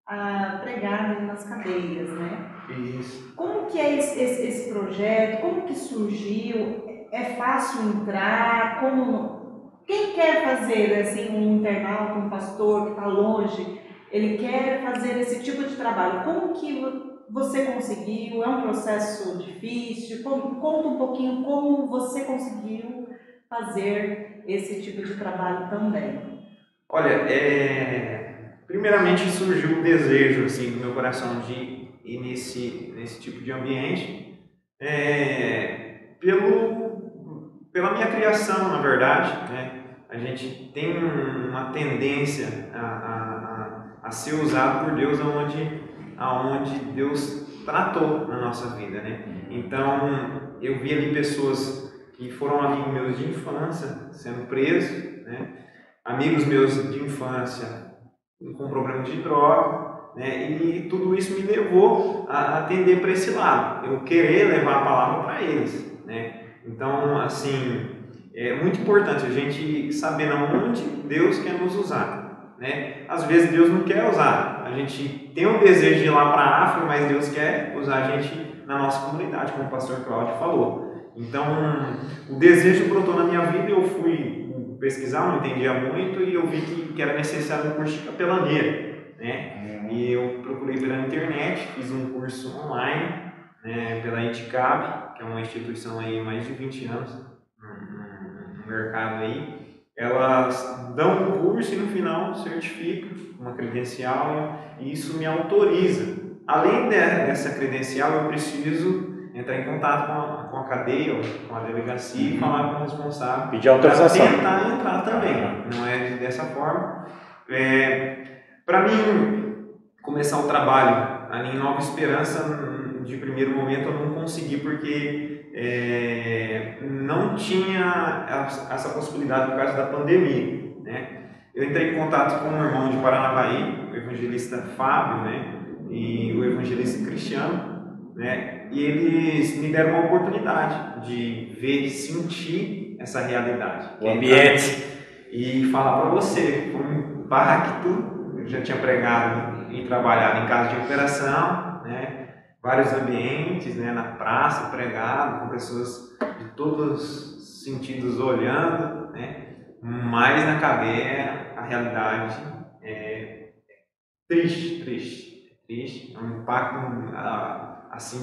a pregar nas cadeias, né? Isso. Como que é esse projeto? Como que surgiu? É fácil entrar? Quem quer fazer assim, um internauta, um pastor que está longe, ele quer fazer esse tipo de trabalho? Como que você conseguiu? É um processo difícil? Conta um pouquinho como você conseguiu fazer esse tipo de trabalho também. Olha, primeiramente surgiu o desejo assim, do meu coração de ir nesse tipo de ambiente, pela minha criação, na verdade, né? A gente tem uma tendência a ser usado por Deus aonde Deus tratou na nossa vida, né? Então, eu vi ali pessoas que foram amigos meus de infância sendo presos, né? Amigos meus de infância com problema de droga, né? E tudo isso me levou a tender para esse lado, eu querer levar a palavra para eles, né? Então, assim, é muito importante a gente saber onde Deus quer nos usar, né? Às vezes Deus não quer usar, a gente tem o desejo de ir lá para a África, mas Deus quer usar a gente na nossa comunidade, como o pastor Cláudio falou. Então, o desejo brotou na minha vida, eu fui pesquisar, não entendia muito, e eu vi que era necessário um curso de capelania, né? E eu procurei pela internet, fiz um curso online, né, pela Eticab, que é uma instituição aí mais de 20 anos no mercado aí. Elas dão um curso e no final certificam uma credencial, e isso me autoriza. Além dessa credencial, eu preciso entrar em contato com a cadeia, ou com a delegacia, e falar com o responsável. Pedir autorização. Para tentar entrar também, não é dessa forma. Para mim, começar o trabalho ali em Nova Esperança, de primeiro momento eu não consegui, porque não tinha essa possibilidade por causa da pandemia, né? Eu entrei em contato com um irmão de Paranavaí, o evangelista Fábio, né? E o evangelista Cristiano, né? E eles me deram uma oportunidade de ver e sentir essa realidade. O ambiente. E falar para você, foi um impacto. Eu já tinha pregado e trabalhado em casa de operação, né? Vários ambientes, né? Na praça, pregado, com pessoas de todos os sentidos olhando, né? Mas na cadeia a realidade é triste. É um impacto, assim,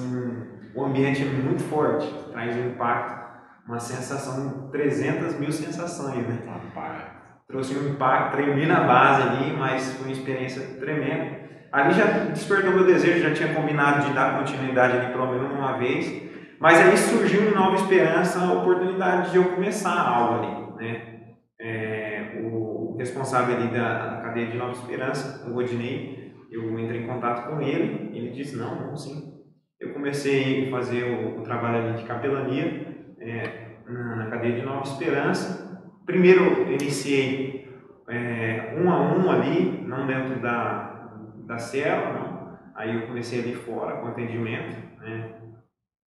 o ambiente é muito forte, traz um impacto, uma sensação, 300 mil sensações, né? Trouxe um impacto, tremi na base ali, mas foi uma experiência tremenda. Ali já despertou meu desejo, já tinha combinado de dar continuidade ali pelo menos uma vez, mas aí surgiu em Nova Esperança a oportunidade de eu começar algo ali, né? O responsável ali da cadeia de Nova Esperança, o Rodinei, eu entrei em contato com ele disse, não, sim. Eu comecei a fazer o trabalho ali de capelania na cadeia de Nova Esperança. Primeiro eu iniciei um a um ali, não dentro da cela, não. Aí eu comecei ali fora com atendimento, né?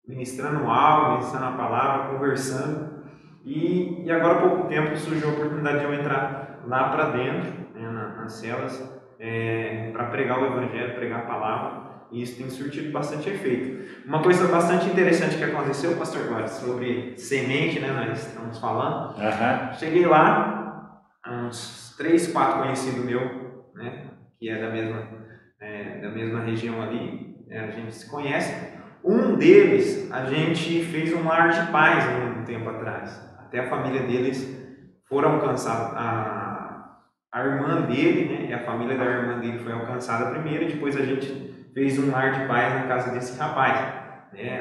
Ministrando algo, ministrando a palavra, conversando. E agora há pouco tempo surgiu a oportunidade de eu entrar lá para dentro, né, nas celas, para pregar o evangelho, pregar a palavra, e isso tem surtido bastante efeito. Uma coisa bastante interessante que aconteceu, pastor Cláudio, sobre semente, né, nós estamos falando. Cheguei lá, uns 3, 4 conhecidos meus, né, que é da mesma região ali, a gente se conhece. Um deles, a gente fez um lar de paz um tempo atrás. Até a família deles foram alcançados. A irmã dele, né, e a família da irmã dele foi alcançada primeiro, e depois a gente fez um lar de paz na casa desse rapaz.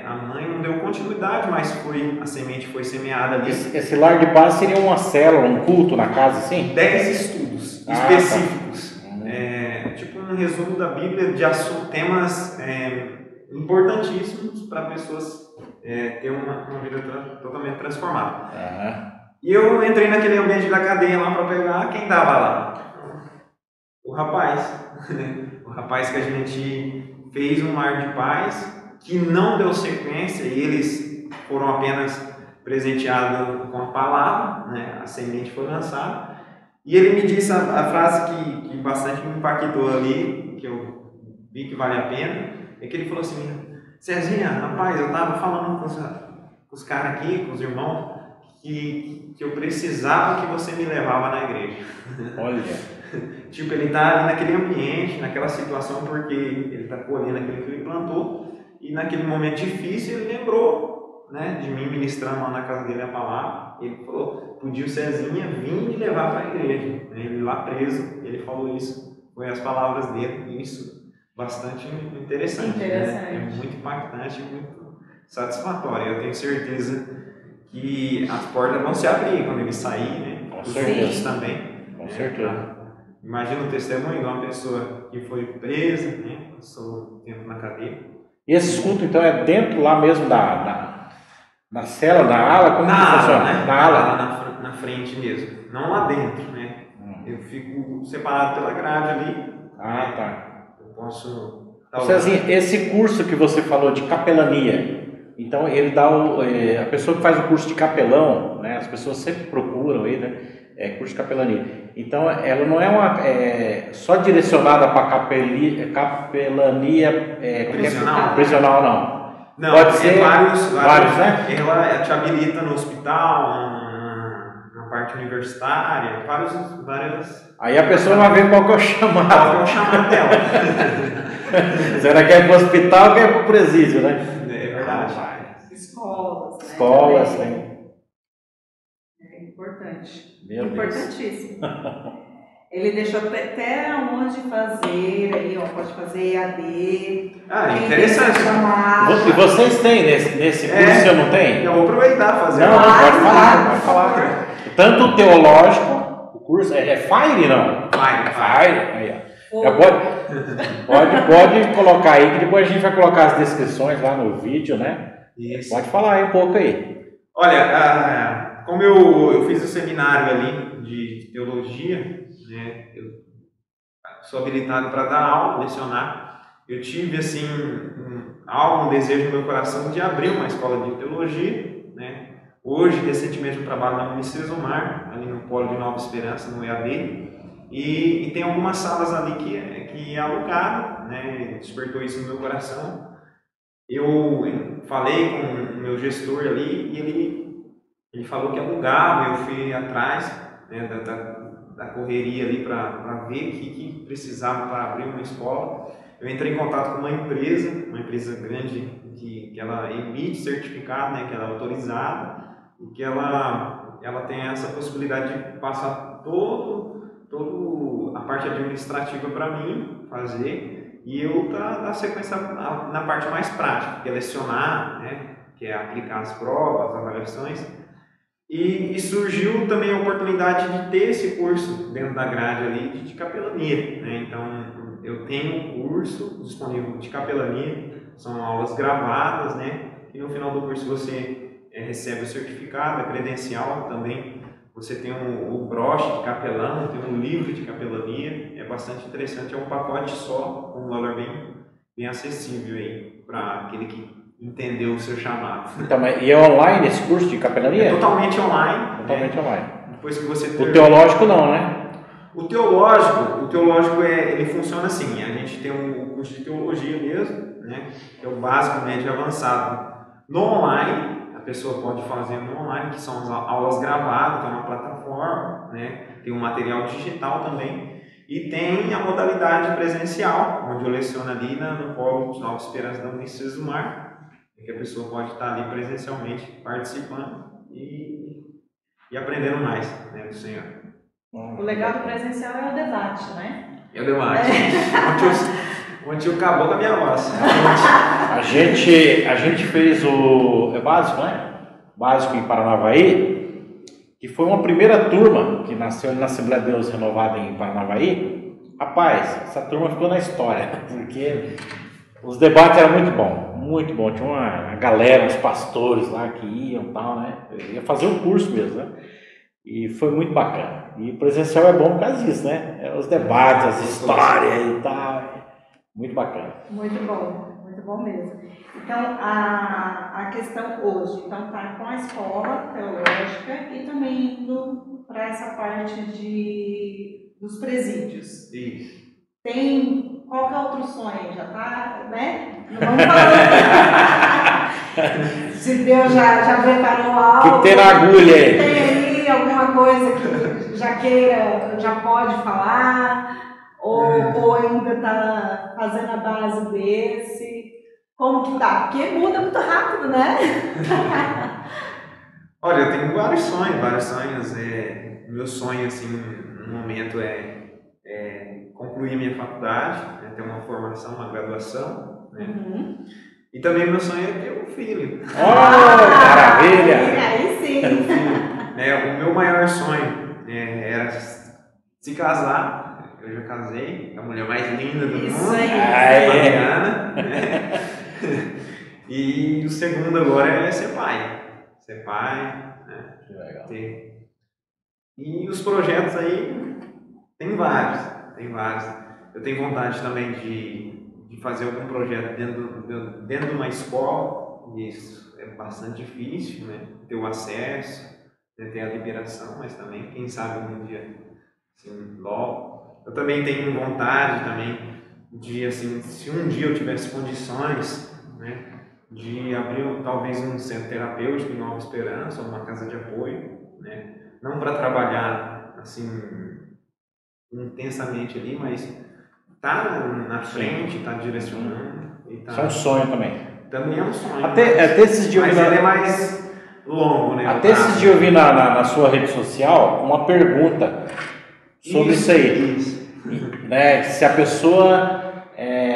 A mãe não deu continuidade, mas a semente foi semeada ali. Esse lar de paz seria uma célula, um culto na casa, sim? 10 estudos específicos. Tá. Tipo um resumo da Bíblia de temas importantíssimos para pessoas ter uma vida totalmente transformada. E eu entrei naquele ambiente da cadeia lá para pegar, quem estava lá? O rapaz. O rapaz que a gente fez um lar de paz, que não deu sequência, e eles foram apenas presenteado com a palavra, né? A semente foi lançada. E ele me disse a frase que bastante me impactou ali, que eu vi que vale a pena, é que ele falou assim: Cezinha, rapaz, eu estava falando com os caras aqui, com os irmãos, que eu precisava que você me levava na igreja. Olha. Tipo, ele está ali naquele ambiente, naquela situação, porque ele está colhendo aquilo que ele plantou, e naquele momento difícil ele lembrou, né, de mim ministrando lá na casa dele a palavra. Ele falou: podia o Cezinha vir me levar para a igreja. Ele lá preso, ele falou isso, foi as palavras dele, e isso bastante interessante. Né? É muito impactante, muito satisfatório. Eu tenho certeza que as portas vão se abrir quando ele sair, né? Com os certeza. outros também. Com né? certeza. Imagina o testemunho de uma pessoa que foi presa, né? Passou tempo na cadeia. E esses cultos, então, é dentro lá mesmo na cela, na ala? Como que funciona? Né? Na ala? Na frente mesmo, não lá dentro, né? Eu fico separado pela grade ali. Ah, tá. Eu posso... Cezinha, esse curso que você falou de capelania, então ele dá a pessoa que faz o curso de capelão, né? As pessoas sempre procuram aí, né? Curso de capelania. Então ela não é só direcionada para capelania prisional, não. Não, pode ser vários, né? Ela te habilita no hospital, na parte universitária, várias. Aí a pessoa vai ver qual que é o chamado. Qual que é o chamado dela? Será que é para o hospital ou que é para o presídio, né? É verdade. Escolas, né? Escolas, né? É importante. Meu Importantíssimo. Ele deixou até onde fazer, aí, ó, pode fazer EAD. Interessante. E vocês têm nesse curso, eu não tenho? Eu vou aproveitar fazer. Não, pode falar. Tanto o teológico, o curso, é Fire, não? Fire. Aí, ó. Pode colocar aí, que depois a gente vai colocar as descrições lá no vídeo, né? Isso. Pode falar aí um pouco aí. Olha, como eu fiz o seminário ali de teologia, né, eu sou habilitado para dar aula, lecionar. Eu tive assim um desejo no meu coração de abrir uma escola de teologia, né? Hoje, recentemente, eu trabalho na Unicesumar, ali no Polo de Nova Esperança, no EAD, e tem algumas salas ali que é alugado, né? Despertou isso no meu coração. Eu falei com o meu gestor ali e ele falou que alugava. Eu fui atrás, né, da correria ali para ver o que precisava para abrir uma escola. Eu entrei em contato com uma empresa grande que ela emite certificado, né, que ela é autorizada e que ela tem essa possibilidade de passar toda a parte administrativa para mim fazer, e eu dar sequência na parte mais prática, que é lecionar, né, que é aplicar as provas, as avaliações. E surgiu também a oportunidade de ter esse curso dentro da grade ali de capelania, né? Então eu tenho um curso disponível de capelania, são aulas gravadas, né? E no final do curso você recebe o certificado, a credencial também. Você tem o broche de capelão, tem um livro de capelania, é bastante interessante, é um pacote só, com um valor bem acessível aí para aquele que entendeu o seu chamado. Então, e é online esse curso de capelania? É totalmente online. Totalmente online. Depois que você O teológico não, né? O teológico ele funciona assim. A gente tem um curso de teologia mesmo, né? Que é o básico, médio e avançado. No online, a pessoa pode fazer no online, que são as aulas gravadas, tem uma plataforma, né? Tem um material digital também. E tem a modalidade presencial, onde eu leciono ali no Polo de Nova Esperança da Unicesumar, que a pessoa pode estar ali presencialmente participando e aprendendo mais, né, do Senhor. O legal do presencial é o debate, né? É o debate. Ontem acabou com a minha voz. A gente fez é básico, né? Básico em Paranavaí, que foi uma primeira turma que nasceu na Assembleia de Deus Renovada em Paranavaí. Rapaz, essa turma ficou na história, porque os debates eram muito bom, tinha uma galera, uns pastores lá que iam e tal, né? Eu ia fazer um curso mesmo, né? E foi muito bacana. E presencial é bom por causa disso, né? Os debates, as histórias e tal. Muito bacana. Muito bom. muito bom mesmo. Então, a questão hoje, então está com a escola teológica e também indo para essa parte dos presídios. Isso. Tem, qual que é outro sonho? Já está, né? Não vamos falar. Se Deus já preparou algo. Que tem na agulha aí. Tem aí alguma coisa que já queira, já pode falar? Ou ainda está fazendo a base desse? Como que tá? Porque muda muito rápido, né? Olha, eu tenho vários sonhos. Meu sonho, assim, no momento é concluir minha faculdade, né, ter uma formação, uma graduação, né? Uhum. E também meu sonho é ter um filho. Oh, maravilha! Aí sim! O meu maior sonho era se casar. Eu já casei, a mulher mais linda do Isso mundo, aí. Mariana, né? E o segundo agora é ser pai. Ser pai, né? Que legal. E os projetos aí, tem vários. Eu tenho vontade também de fazer algum projeto dentro de uma escola, e isso é bastante difícil, né? Ter o acesso, ter a liberação, mas também, quem sabe algum dia, assim, logo. Eu também tenho vontade de, assim, se um dia eu tivesse condições, né, de abrir talvez um centro terapêutico em Nova Esperança, uma casa de apoio, né? Não para trabalhar assim intensamente ali, mas tá na frente, tá direcionando. Isso é um sonho também. Também é um sonho. Até esses dias mas ele é mais longo, né? Até esses dias eu vi na sua rede social uma pergunta sobre isso aí. Né? Se a pessoa.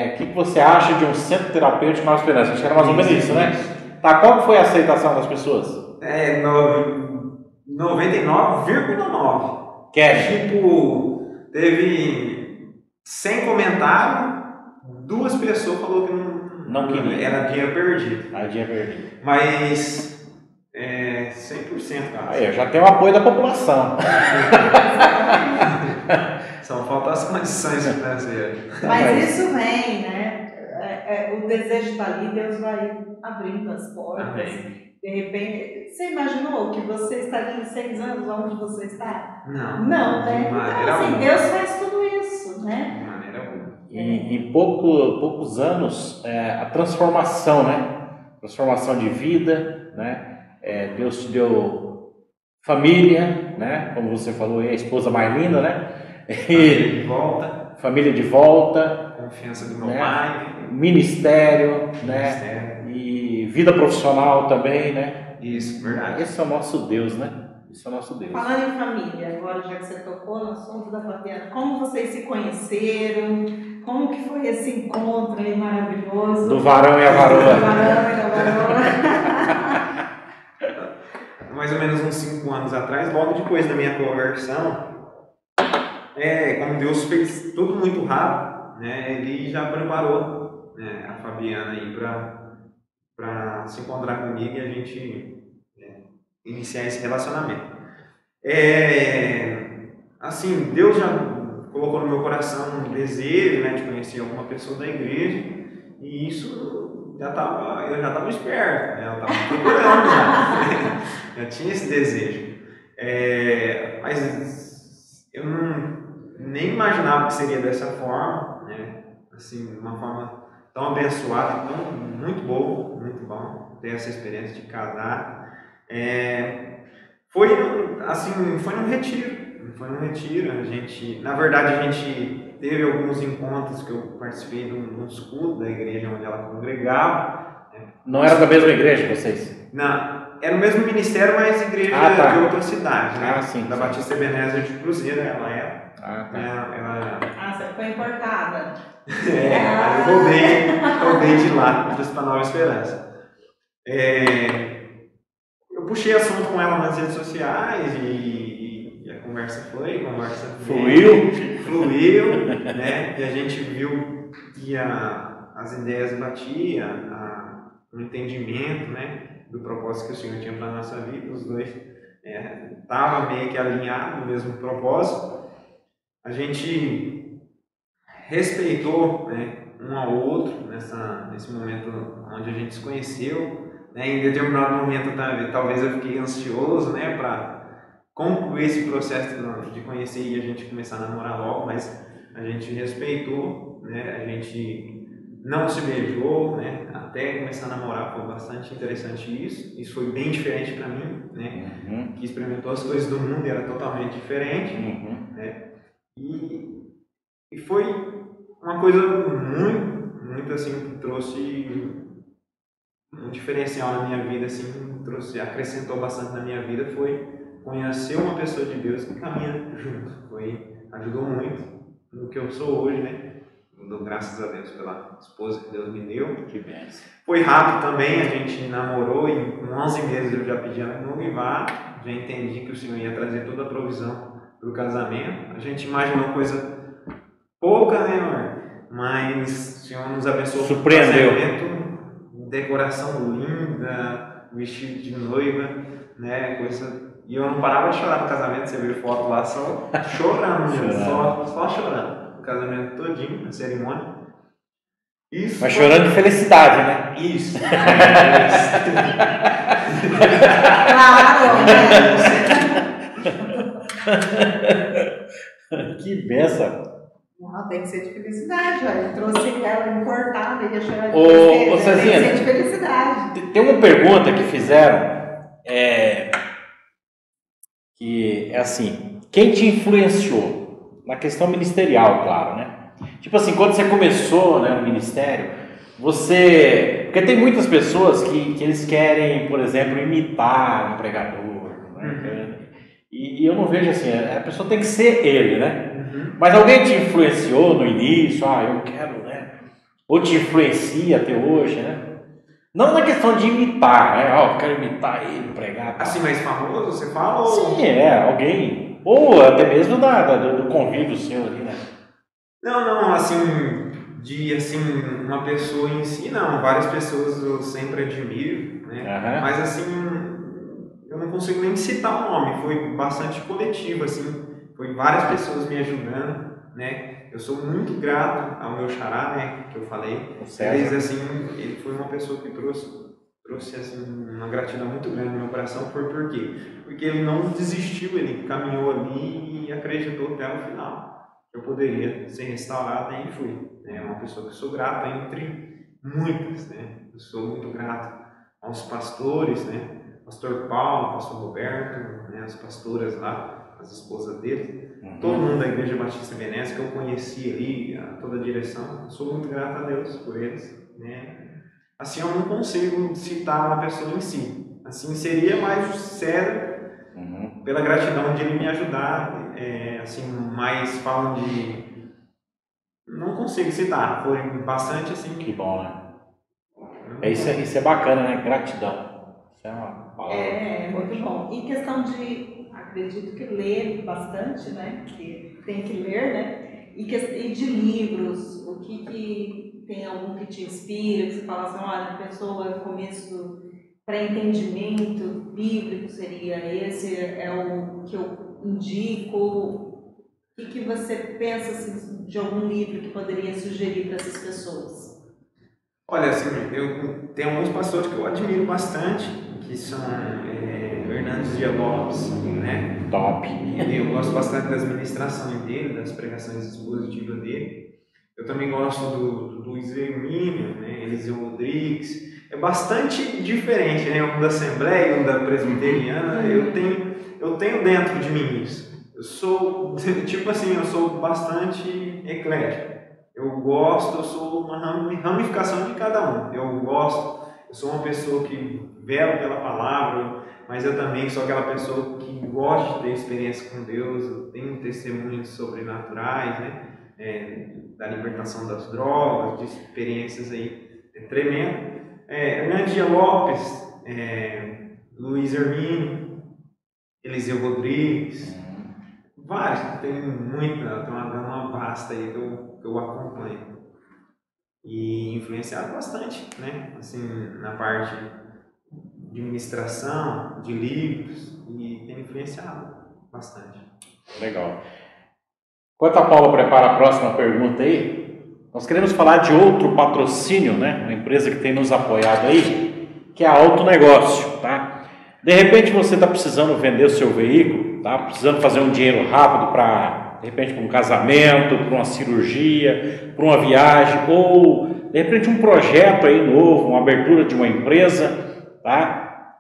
O que você acha de um centro terapêutico em Nova Esperança? Acho que era mais ou menos isso, né? Tá, qual foi a aceitação das pessoas? 99,9. Que é? Tipo, teve 100 comentários, 2 pessoas falaram que não queria. Era dinheiro perdido. Dinheiro perdido. Mas 100%, cara. Aí, eu já tenho o apoio da população. Só faltam as condições financeiras. Mas isso vem, né? O desejo está ali, Deus vai abrindo as portas. Amém. De repente, você imaginou que você estaria em 6 anos onde você está? Não, né? Então, assim, Deus faz tudo isso, né? De maneira alguma. E em poucos anos, a transformação, né? Transformação de vida, né? Deus te deu família, né? Como você falou, a esposa mais linda, né? Família de volta, confiança do meu né? pai, ministério, né? E vida profissional também, né? Isso, verdade. Esse é o nosso Deus, né? Esse é o nosso Deus. Falando em família, agora já que você tocou no assunto da Fabiana, como vocês se conheceram? Como que foi esse encontro aí maravilhoso? Do varão e a varoa. Mais ou menos uns 5 anos atrás, logo depois da minha conversão, como Deus fez tudo muito rápido, né, Ele já preparou, né, a Fabiana aí para se encontrar comigo e a gente iniciar esse relacionamento. Assim, Deus já colocou no meu coração um desejo, né, de conhecer alguma pessoa da igreja, e isso eu já estava esperto, né, eu estava procurando já tinha esse desejo, mas eu nem imaginava que seria dessa forma, né, assim, uma forma tão abençoada, tão muito boa, muito bom ter essa experiência de casar. Foi num retiro. Na verdade, a gente teve alguns encontros que eu participei de uns cultos da igreja onde ela congregava. Não era da mesma igreja, vocês? Não, era o mesmo ministério, mas igreja de outra cidade, né? Sim, da Batista Ebenezer de Cruzeiro, ela era. Você foi importada. Aí eu roubei de lá, trouxe para Nova Esperança. Eu puxei assunto com ela nas redes sociais e a conversa fluiu, né? E a gente viu que as ideias batiam, o entendimento, né, do propósito que o Senhor tinha para a nossa vida. Os dois estavam meio que alinhados no mesmo propósito. A gente respeitou, né, um ao outro nesse momento onde a gente se conheceu, né? Em determinado momento talvez eu fiquei ansioso, né, para concluir esse processo de conhecer e a gente começar a namorar logo, mas a gente respeitou, né? A gente não se beijou, né? Até começar a namorar, foi bastante interessante isso. Isso foi bem diferente para mim, né? Que experimentou as coisas do mundo e era totalmente diferente, né? E foi uma coisa muito assim, que trouxe um diferencial na minha vida, assim, acrescentou bastante na minha vida, foi conhecer uma pessoa de Deus que caminha junto. Ajudou muito no que eu sou hoje, né? Eu dou graças a Deus pela esposa que Deus me deu. Que bênção. Foi rápido também, a gente namorou e com 11 meses eu já pedi ela noivar, já entendi que o Senhor ia trazer toda a provisão para o casamento. A gente imaginou coisa pouca, né, amor? Mas o Senhor nos abençoou. Surpreendeu. Com o casamento, decoração linda, vestido de noiva, né, coisa... E eu não parava de chorar no casamento, você viu foto lá, só chorando, só chorando. O casamento todinho, a cerimônia. Isso. Mas chorando de felicidade, né? Isso. Claro, né? Que benção. Não, tem que ser de felicidade, olha. Eu trouxe ela importada e ia chorar de Ô, tristeza. Tem que Cezinha, ser de felicidade. Tem uma pergunta que fizeram, que é assim, quem te influenciou? Na questão ministerial, claro, né? Tipo assim, quando você começou, né, no ministério, porque tem muitas pessoas que eles querem, por exemplo, imitar um pregador, né? E eu não vejo assim, a pessoa tem que ser ele, né? Mas alguém te influenciou no início, eu quero, né? Ou te influencia até hoje, né? Não na questão de imitar, né? Eu quero imitar ele, pregar. Assim, mais famoso, você fala? Sim, alguém. Ou até mesmo do convívio seu ali, né? Não, assim, uma pessoa em si, não. Várias pessoas eu sempre admiro, né? Mas assim, eu não consigo nem citar o nome. Foi bastante coletivo, assim. Foi várias pessoas me ajudando, né? Eu sou muito grato ao meu xará, né? Que eu falei. Ele foi uma pessoa que trouxe assim, uma gratidão muito grande no meu coração. Por quê? Porque ele não desistiu, ele caminhou ali e acreditou até o final. Eu poderia ser restaurado e fui. É uma pessoa que eu sou grato entre muitas, né? Eu sou muito grato aos pastores, né? Pastor Paulo, Pastor Roberto, né? As pastoras lá, as esposas dele. Todo mundo da Igreja Batista Veneza que eu conheci ali, toda a direção. Eu sou muito grato a Deus por eles, né? Assim, eu não consigo citar uma pessoa em si. Assim, seria mais sério pela gratidão de ele me ajudar, assim, mais falam de... Não consigo citar, foi bastante assim... Que bom, né? Isso é bacana, né? Gratidão. Isso é uma palavra. Muito bom. E questão de, acredito que ler bastante, né? Que tem que ler, né? E de livros, o que tem algum que te inspira, que você fala assim, olha, a pessoa, começo para entendimento bíblico seria esse, é o que eu indico. O que você pensa assim, de algum livro que poderia sugerir para essas pessoas? Olha, assim, eu tenho alguns pastores que eu admiro bastante, que são Hernandes Dias Lopes, né? Top. Eu gosto bastante das ministrações dele, das pregações expositivas dele. Eu também gosto do Luiz Hermínio, né? Eliseu Rodrigues. É bastante diferente, né? Um da Assembleia, um da Presbiteriana. Eu tenho dentro de mim isso. Eu sou, tipo assim, eu sou bastante eclético. Eu sou uma ramificação de cada um. Eu sou uma pessoa que vela pela palavra, mas eu também sou aquela pessoa que gosta de ter experiência com Deus. Eu tenho testemunhos sobrenaturais, né? Da libertação das drogas, de experiências aí tremendas. Hernandes Dias Lopes, Luiz Hermínio, Eliseu Rodrigues, vários, tem uma gama vasta aí que eu acompanho. E influenciado bastante, né? Assim, na parte de ministração, de livros, e tem influenciado bastante. Legal. Enquanto a Paula prepara a próxima pergunta aí, nós queremos falar de outro patrocínio, né? Uma empresa que tem nos apoiado aí, que é a Autonegócio, tá? De repente você está precisando vender o seu veículo, tá? Precisando fazer um dinheiro rápido para, de repente, para um casamento, para uma cirurgia, para uma viagem, ou de repente um projeto aí novo, uma abertura de uma empresa, tá?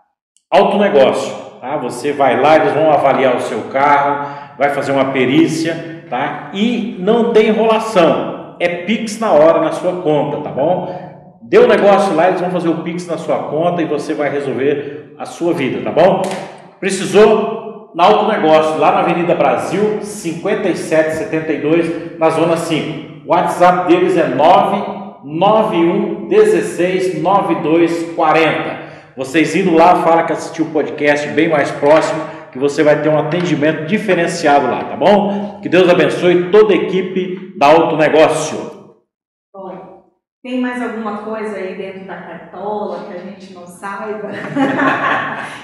Autonegócio, tá? Você vai lá, eles vão avaliar o seu carro, vai fazer uma perícia, tá? E não tem enrolação. É Pix na hora na sua conta, tá bom? Deu negócio lá, eles vão fazer o Pix na sua conta e você vai resolver a sua vida, tá bom? Precisou? Na Autonegócio, lá na Avenida Brasil, 5772, na Zona 5. O WhatsApp deles é 991 16 9240. Vocês indo lá, fala que assistiu o podcast bem mais próximo, que você vai ter um atendimento diferenciado lá, tá bom? Que Deus abençoe toda a equipe da Autonegócio. Bom, tem mais alguma coisa aí dentro da cartola que a gente não saiba?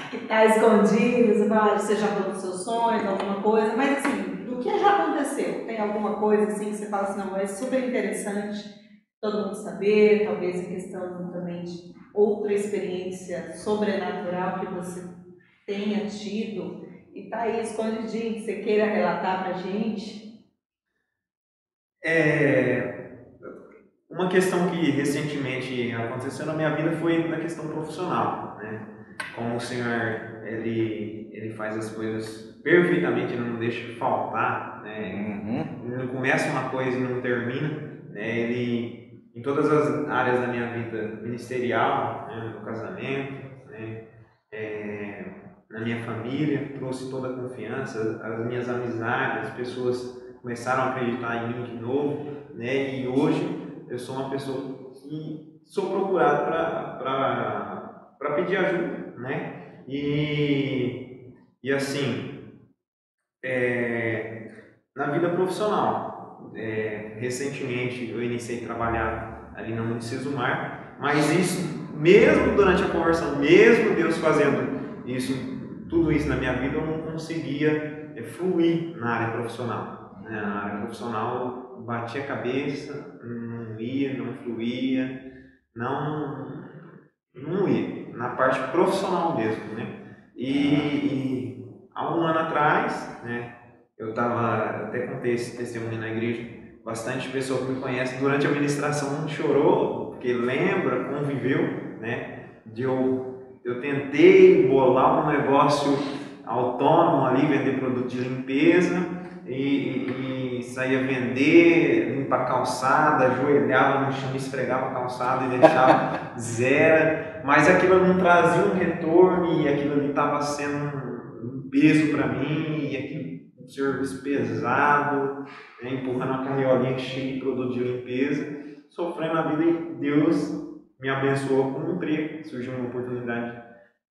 Que está escondido, você já falou dos seus sonhos, alguma coisa, mas assim, do que já aconteceu? Tem alguma coisa assim que você fala assim, não, é super interessante todo mundo saber, talvez em questão também de outra experiência sobrenatural que você tenha tido e tá aí escondidinho, que você queira relatar pra gente? Uma questão que recentemente aconteceu na minha vida foi na questão profissional, né? Como o Senhor, ele faz as coisas perfeitamente, ele não deixa faltar, né? Ele não começa uma coisa e não termina, né? Ele, em todas as áreas da minha vida ministerial, né? No casamento, né? Na minha família, trouxe toda a confiança, as minhas amizades, as pessoas começaram a acreditar em mim de novo, né? E hoje eu sou uma pessoa que sou procurado para pedir ajuda, né? E assim, na vida profissional, recentemente eu iniciei a trabalhar ali na Unicesumar, mas isso, mesmo durante a conversão, mesmo Deus fazendo isso, tudo isso na minha vida, eu não conseguia fluir na área profissional. Na área profissional, eu batia a cabeça, não ia, não fluía, não ia, na parte profissional mesmo, né? E há um ano atrás, né, eu até contei esse testemunho na igreja, bastante pessoa que me conhece durante a ministração chorou, porque lembra, conviveu, né, eu tentei bolar um negócio autônomo ali, vender produto de limpeza e saía vender, limpar a calçada, ajoelhava no chão, esfregava a calçada e deixava zero, mas aquilo não trazia um retorno e aquilo ali estava sendo um peso para mim e aquilo um serviço pesado, né, empurrando uma carriolinha cheia de produto de limpeza, sofrendo a vida e Deus me abençoou com um emprego. Surgiu uma oportunidade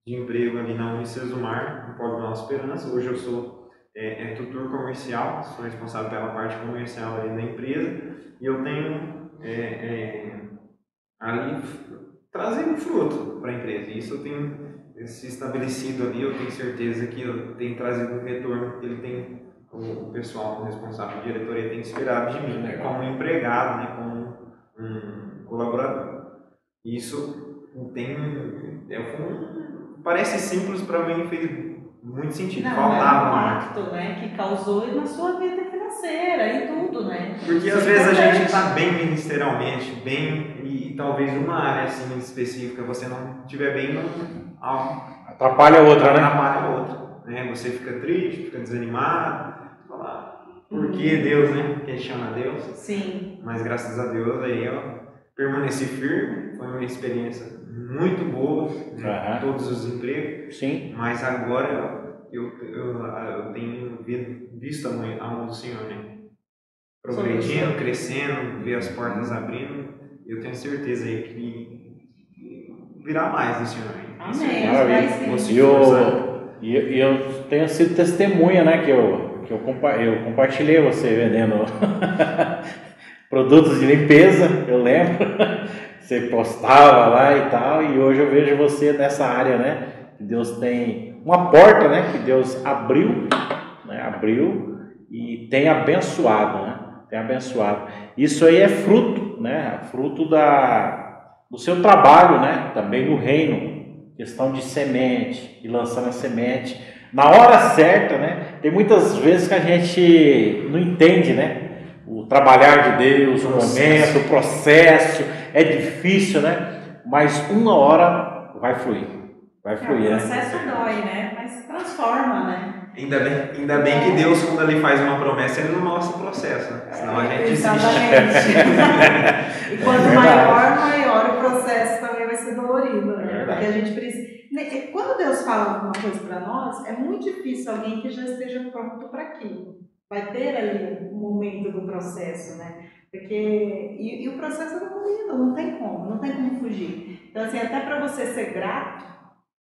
de emprego ali na Unicesumar, no Polo Nova Esperança. Hoje eu sou tutor comercial, sou responsável pela parte comercial ali da empresa e eu tenho ali trazendo fruto para a empresa. Isso eu tenho se estabelecido ali, eu tenho certeza que eu tenho trazido o retorno que ele tem, o pessoal responsável, a diretoria tem esperado de mim, né, como empregado, né, como um colaborador. Isso parece simples, para mim fez muito sentido. Não, faltava é um impacto, né, que causou na sua vida financeira e tudo, né? Porque às vezes a gente está bem ministerialmente, bem, e talvez uma área assim específica você não estiver bem, atrapalha a outra, né? Atrapalha a outra, né? Você fica triste, fica desanimado, fala, por que Deus, né? Questiona Deus. Sim. Mas graças a Deus aí eu permaneci firme. Foi uma experiência muito boa, né? Todos os empregos. Sim. Mas agora eu tenho visto a mão do Senhor, né? Progredindo, crescendo, ver as portas abrindo. Eu tenho certeza aí que virá mais do Senhor. Amém. E eu tenho sido testemunha, né? Que eu compartilhei você vendendo produtos de limpeza, eu lembro. Você postava lá e tal, e hoje eu vejo você nessa área, né? Que Deus tem uma porta, né? Que Deus abriu, né? Abriu e tem abençoado, né? tem abençoado. Isso aí é fruto, né? Fruto do seu trabalho, né? Também no reino, questão de semente, e lançando a semente na hora certa, né? Tem muitas vezes que a gente não entende, né? O trabalhar de Deus, o momento, o processo, é difícil, né? Mas uma hora vai fluir. Vai fluir, o processo dói, né? Mas transforma, né? Ainda bem que Deus, quando Ele faz uma promessa, Ele não mostra o processo, né? Senão a gente Exatamente. E quanto maior o processo também vai ser dolorido, né? Porque a gente precisa... Quando Deus fala alguma coisa para nós, é muito difícil alguém que já esteja pronto para aquilo. Vai ter ali um momento do processo, né? Porque... E o processo é dolorido, não tem como fugir. Então, assim, até para você ser grato,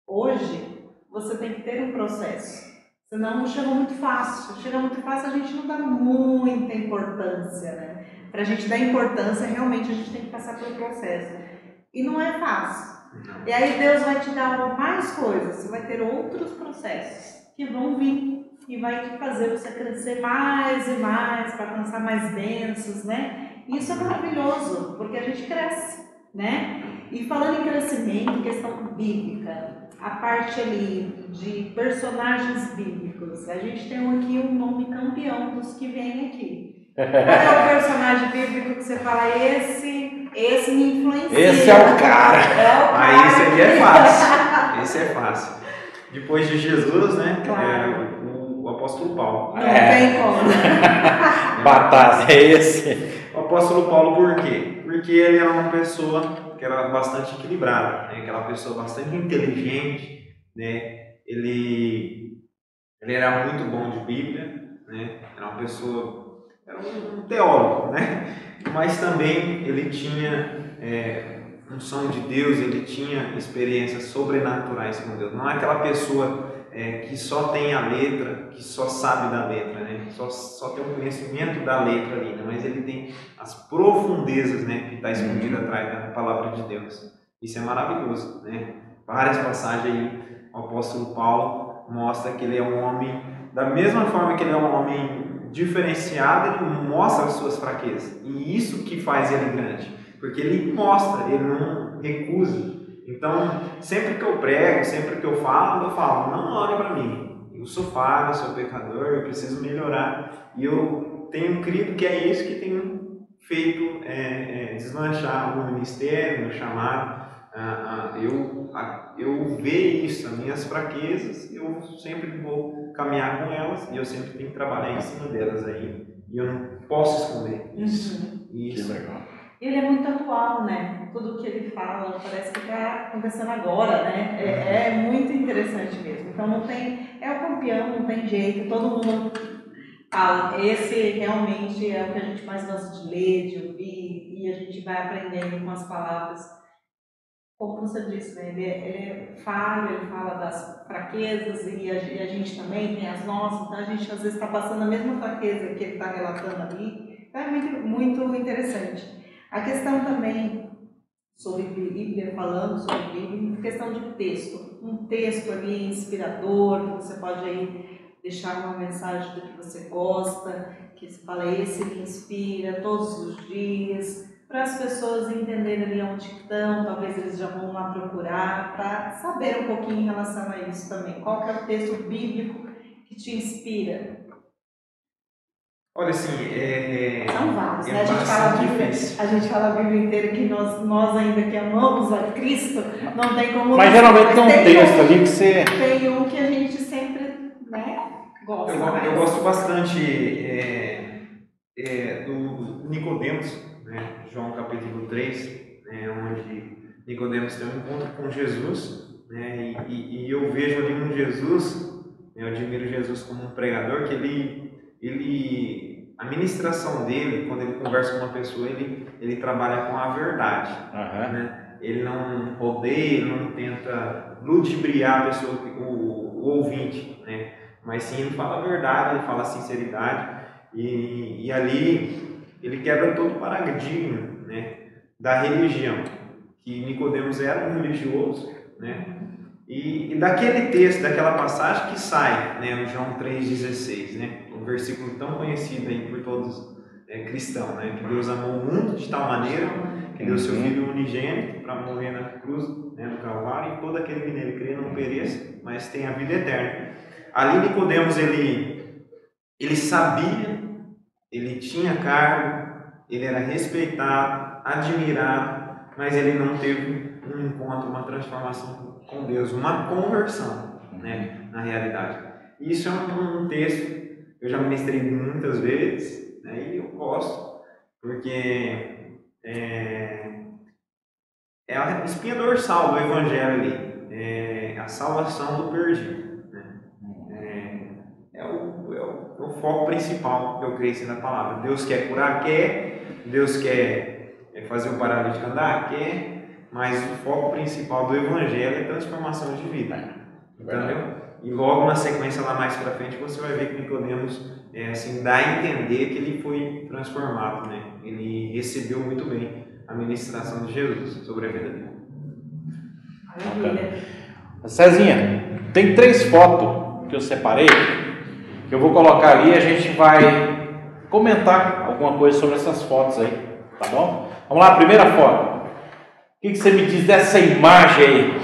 hoje, você tem que ter um processo. Senão chega muito fácil. Chega muito fácil, a gente não dá muita importância, né? Para a gente dar importância, realmente a gente tem que passar pelo processo. E não é fácil. E aí Deus vai te dar mais coisas. Você vai ter outros processos que vão vir e vai te fazer você crescer mais e mais, para alcançar mais bênçãos, né? E isso é maravilhoso, porque a gente cresce, né? E falando em crescimento, questão bíblica, a parte ali de personagens bíblicos, a gente tem aqui um nome campeão dos que vêm aqui. Qual é o personagem bíblico que você fala, esse me influencia? Esse é o cara! Aí esse aqui é fácil. Esse é fácil. Depois de Jesus, né? Claro. O apóstolo Paulo. Não tem como. Batata, é esse. O apóstolo Paulo, por quê? Porque ele era uma pessoa que era bastante equilibrada, né? Aquela pessoa bastante inteligente, né? Ele era muito bom de Bíblia, né? Era uma pessoa, era um teólogo, né? Mas também ele tinha unção de Deus, ele tinha experiências sobrenaturais com Deus. Não é aquela pessoa que só tem a letra, que só sabe da letra, né? Só tem o conhecimento da letra ali, né? Mas ele tem as profundezas, né? Que está escondida atrás da palavra de Deus. Isso é maravilhoso, né? Várias passagens aí, o apóstolo Paulo mostra que ele é um homem, da mesma forma que ele é um homem diferenciado, ele mostra as suas fraquezas. E isso que faz ele grande, porque ele mostra, ele não recusa. Então, sempre que eu prego, sempre que eu falo, não olhe para mim. Eu sou falho, sou pecador, eu preciso melhorar. E eu tenho crido que é isso que tem feito deslanchar o meu ministério, meu chamado. Eu vejo isso, as minhas fraquezas, eu sempre vou caminhar com elas e eu sempre tenho que trabalhar em cima delas aí. E eu não posso esconder isso. Que legal. Ele é muito atual, né? Tudo que ele fala parece que está acontecendo agora, né? É muito interessante mesmo. Então não tem, é o campeão, não tem jeito, todo mundo fala. Esse realmente é o que a gente mais gosta de ler, de ouvir, e a gente vai aprendendo com as palavras. Como você disse, né? Ele é falho, ele fala das fraquezas e a gente também tem as nossas, então a gente às vezes está passando a mesma fraqueza que ele está relatando ali. Então é muito, muito interessante. A questão também sobre Bíblia, falando sobre Bíblia, questão de texto. Um texto ali inspirador, que você pode aí deixar uma mensagem do que você gosta, que você fala, esse me inspira todos os dias, para as pessoas entenderem ali onde estão, talvez eles já vão lá procurar, para saber um pouquinho em relação a isso também. Qual que é o texto bíblico que te inspira? Olha, assim, são vários, né? A gente fala a Bíblia inteira que nós ainda que amamos a Cristo, não tem como... Mas geralmente tem um texto ali que você... Tem um que a gente sempre, né, gosta mais. Eu gosto bastante do Nicodemos, né? João capítulo 3, né? Onde Nicodemos tem um encontro com Jesus, né? E eu vejo ali um Jesus, eu admiro Jesus como um pregador, que a ministração dele, quando ele conversa com uma pessoa, ele trabalha com a verdade, né? Ele não rodeia, ele não tenta ludibriar a pessoa, o ouvinte, né? Mas sim, ele fala a verdade, ele fala a sinceridade, e ali ele quebra todo o paradigma, né, da religião, que Nicodemos era um religioso, né? E daquele texto, daquela passagem que sai, né, no João 3,16, né, um versículo tão conhecido aí por todos cristão, né? Que Deus amou o mundo de tal maneira que deu seu Filho unigênito para morrer na cruz, né, no Calvário, e todo aquele que nele crê não pereça, mas tenha a vida eterna. Ali Nicodemos, ele sabia, ele tinha cargo, ele era respeitado, admirado, mas ele não teve um encontro, uma transformação com Deus, uma conversão, né, na realidade. Isso é um texto que eu já ministrei muitas vezes, né, e eu gosto, porque é a espinha dorsal do Evangelho ali, é a salvação do perdido, né? É o foco principal que eu creio na palavra. Deus quer curar, Deus quer fazer o paralítico andar, mas o foco principal do Evangelho é a transformação de vida, entendeu? E logo na sequência lá mais para frente você vai ver que Nicodemos assim, dá a entender que ele foi transformado, né? Ele recebeu muito bem a ministração de Jesus sobre a vida dele. Maravilha. Cezinha, tem 3 fotos que eu separei, que eu vou colocar ali e a gente vai comentar alguma coisa sobre essas fotos aí, tá bom? Vamos lá, primeira foto. O que você me diz dessa imagem aí?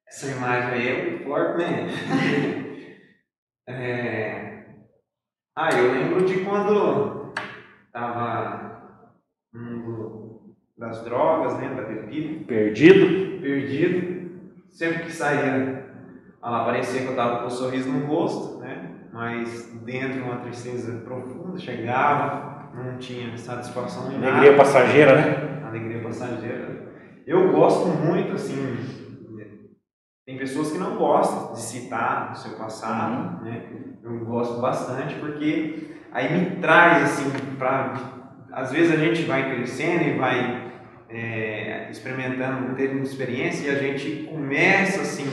Essa imagem aí é muito forte, né? Eu lembro de quando estava no mundo das drogas, né, da bebida. Perdido. Sempre que saía, parecia que eu estava com um sorriso no rosto, né? Mas dentro uma tristeza profunda, chegava, não tinha satisfação em nada. Alegria passageira, né? Alegria passageira. Eu gosto muito, assim, tem pessoas que não gostam de citar o seu passado, né? Eu gosto bastante porque aí me traz, assim, às vezes a gente vai crescendo e vai experimentando, tendo experiência e a gente começa, assim,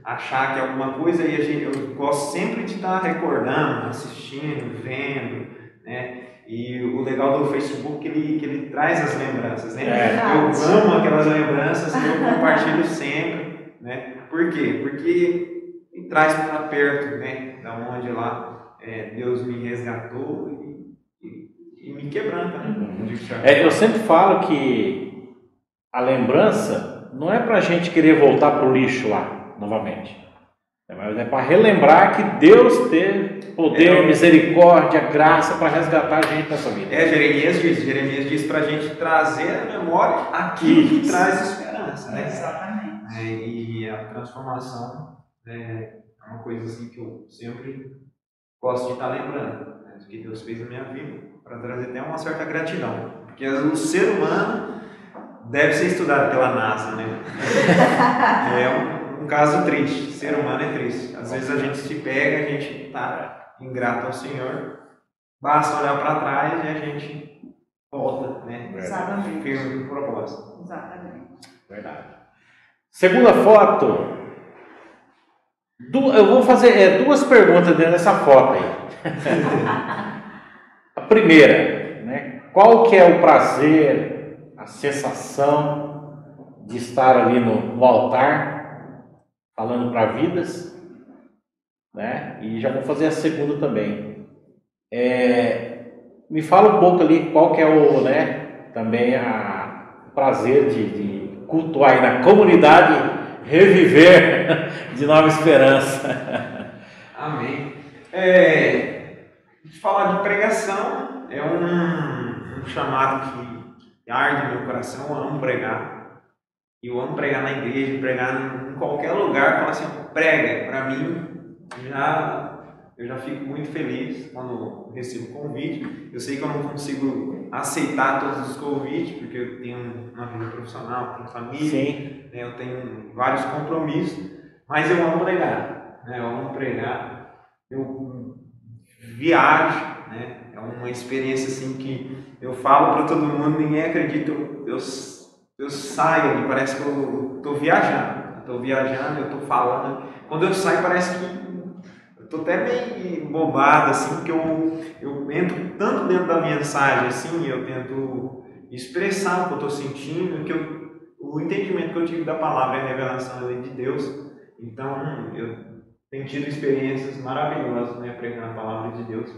a achar que é alguma coisa e eu gosto sempre de estar recordando, assistindo, vendo, né? E o legal do Facebook é que ele traz as lembranças, né? Eu amo aquelas lembranças e eu compartilho sempre, né? Por quê? Porque me traz para perto, né? Da onde lá Deus me resgatou e me quebranta, né? Eu sempre falo que a lembrança não é para a gente querer voltar para o lixo lá, novamente. Mas é para relembrar que Deus teve poder, misericórdia, graça para resgatar a gente nessa vida. Jeremias diz para a gente trazer à memória aquilo que traz esperança, né? Exatamente. E a transformação é uma coisa assim que eu sempre gosto de estar lembrando, né, do que Deus fez na minha vida, para trazer até uma certa gratidão. Porque o ser humano deve ser estudado pela NASA, né? É um caso triste. O ser humano é triste. Às vezes a gente se pega, a gente está ingrato ao Senhor, basta olhar para trás e a gente volta, né? Exatamente. Firme com o propósito. Exatamente. Verdade. Segunda foto. Eu vou fazer 2 perguntas dentro dessa foto aí. A primeira, né? Qual que é o prazer, a sensação de estar ali no altar, falando para vidas, né? E já vou fazer a segunda também. Me fala um pouco ali qual que é o, né? Também o prazer de cultuar aí na comunidade, reviver de Nova Esperança. Amém. Falar de pregação é um chamado que arde no meu coração. Eu amo pregar. E eu amo pregar na igreja, pregar em qualquer lugar. Falar assim, prega. Para mim, eu já fico muito feliz quando recebo convite. Eu sei que eu não consigo aceitar todos os convites, porque eu tenho uma vida profissional, tenho família, né, eu tenho vários compromissos, mas eu amo pregar, né, eu amo pregar, eu viajo, né, é uma experiência assim que eu falo para todo mundo, ninguém acredita, eu saio ali, parece que eu estou viajando, eu estou falando, quando eu saio parece que estou até meio bobado, assim, porque eu entro tanto dentro da mensagem, assim, eu tento expressar o que eu estou sentindo, o entendimento que eu tive da palavra é a revelação de Deus. Então, eu tenho tido experiências maravilhosas, né, pregando a palavra de Deus.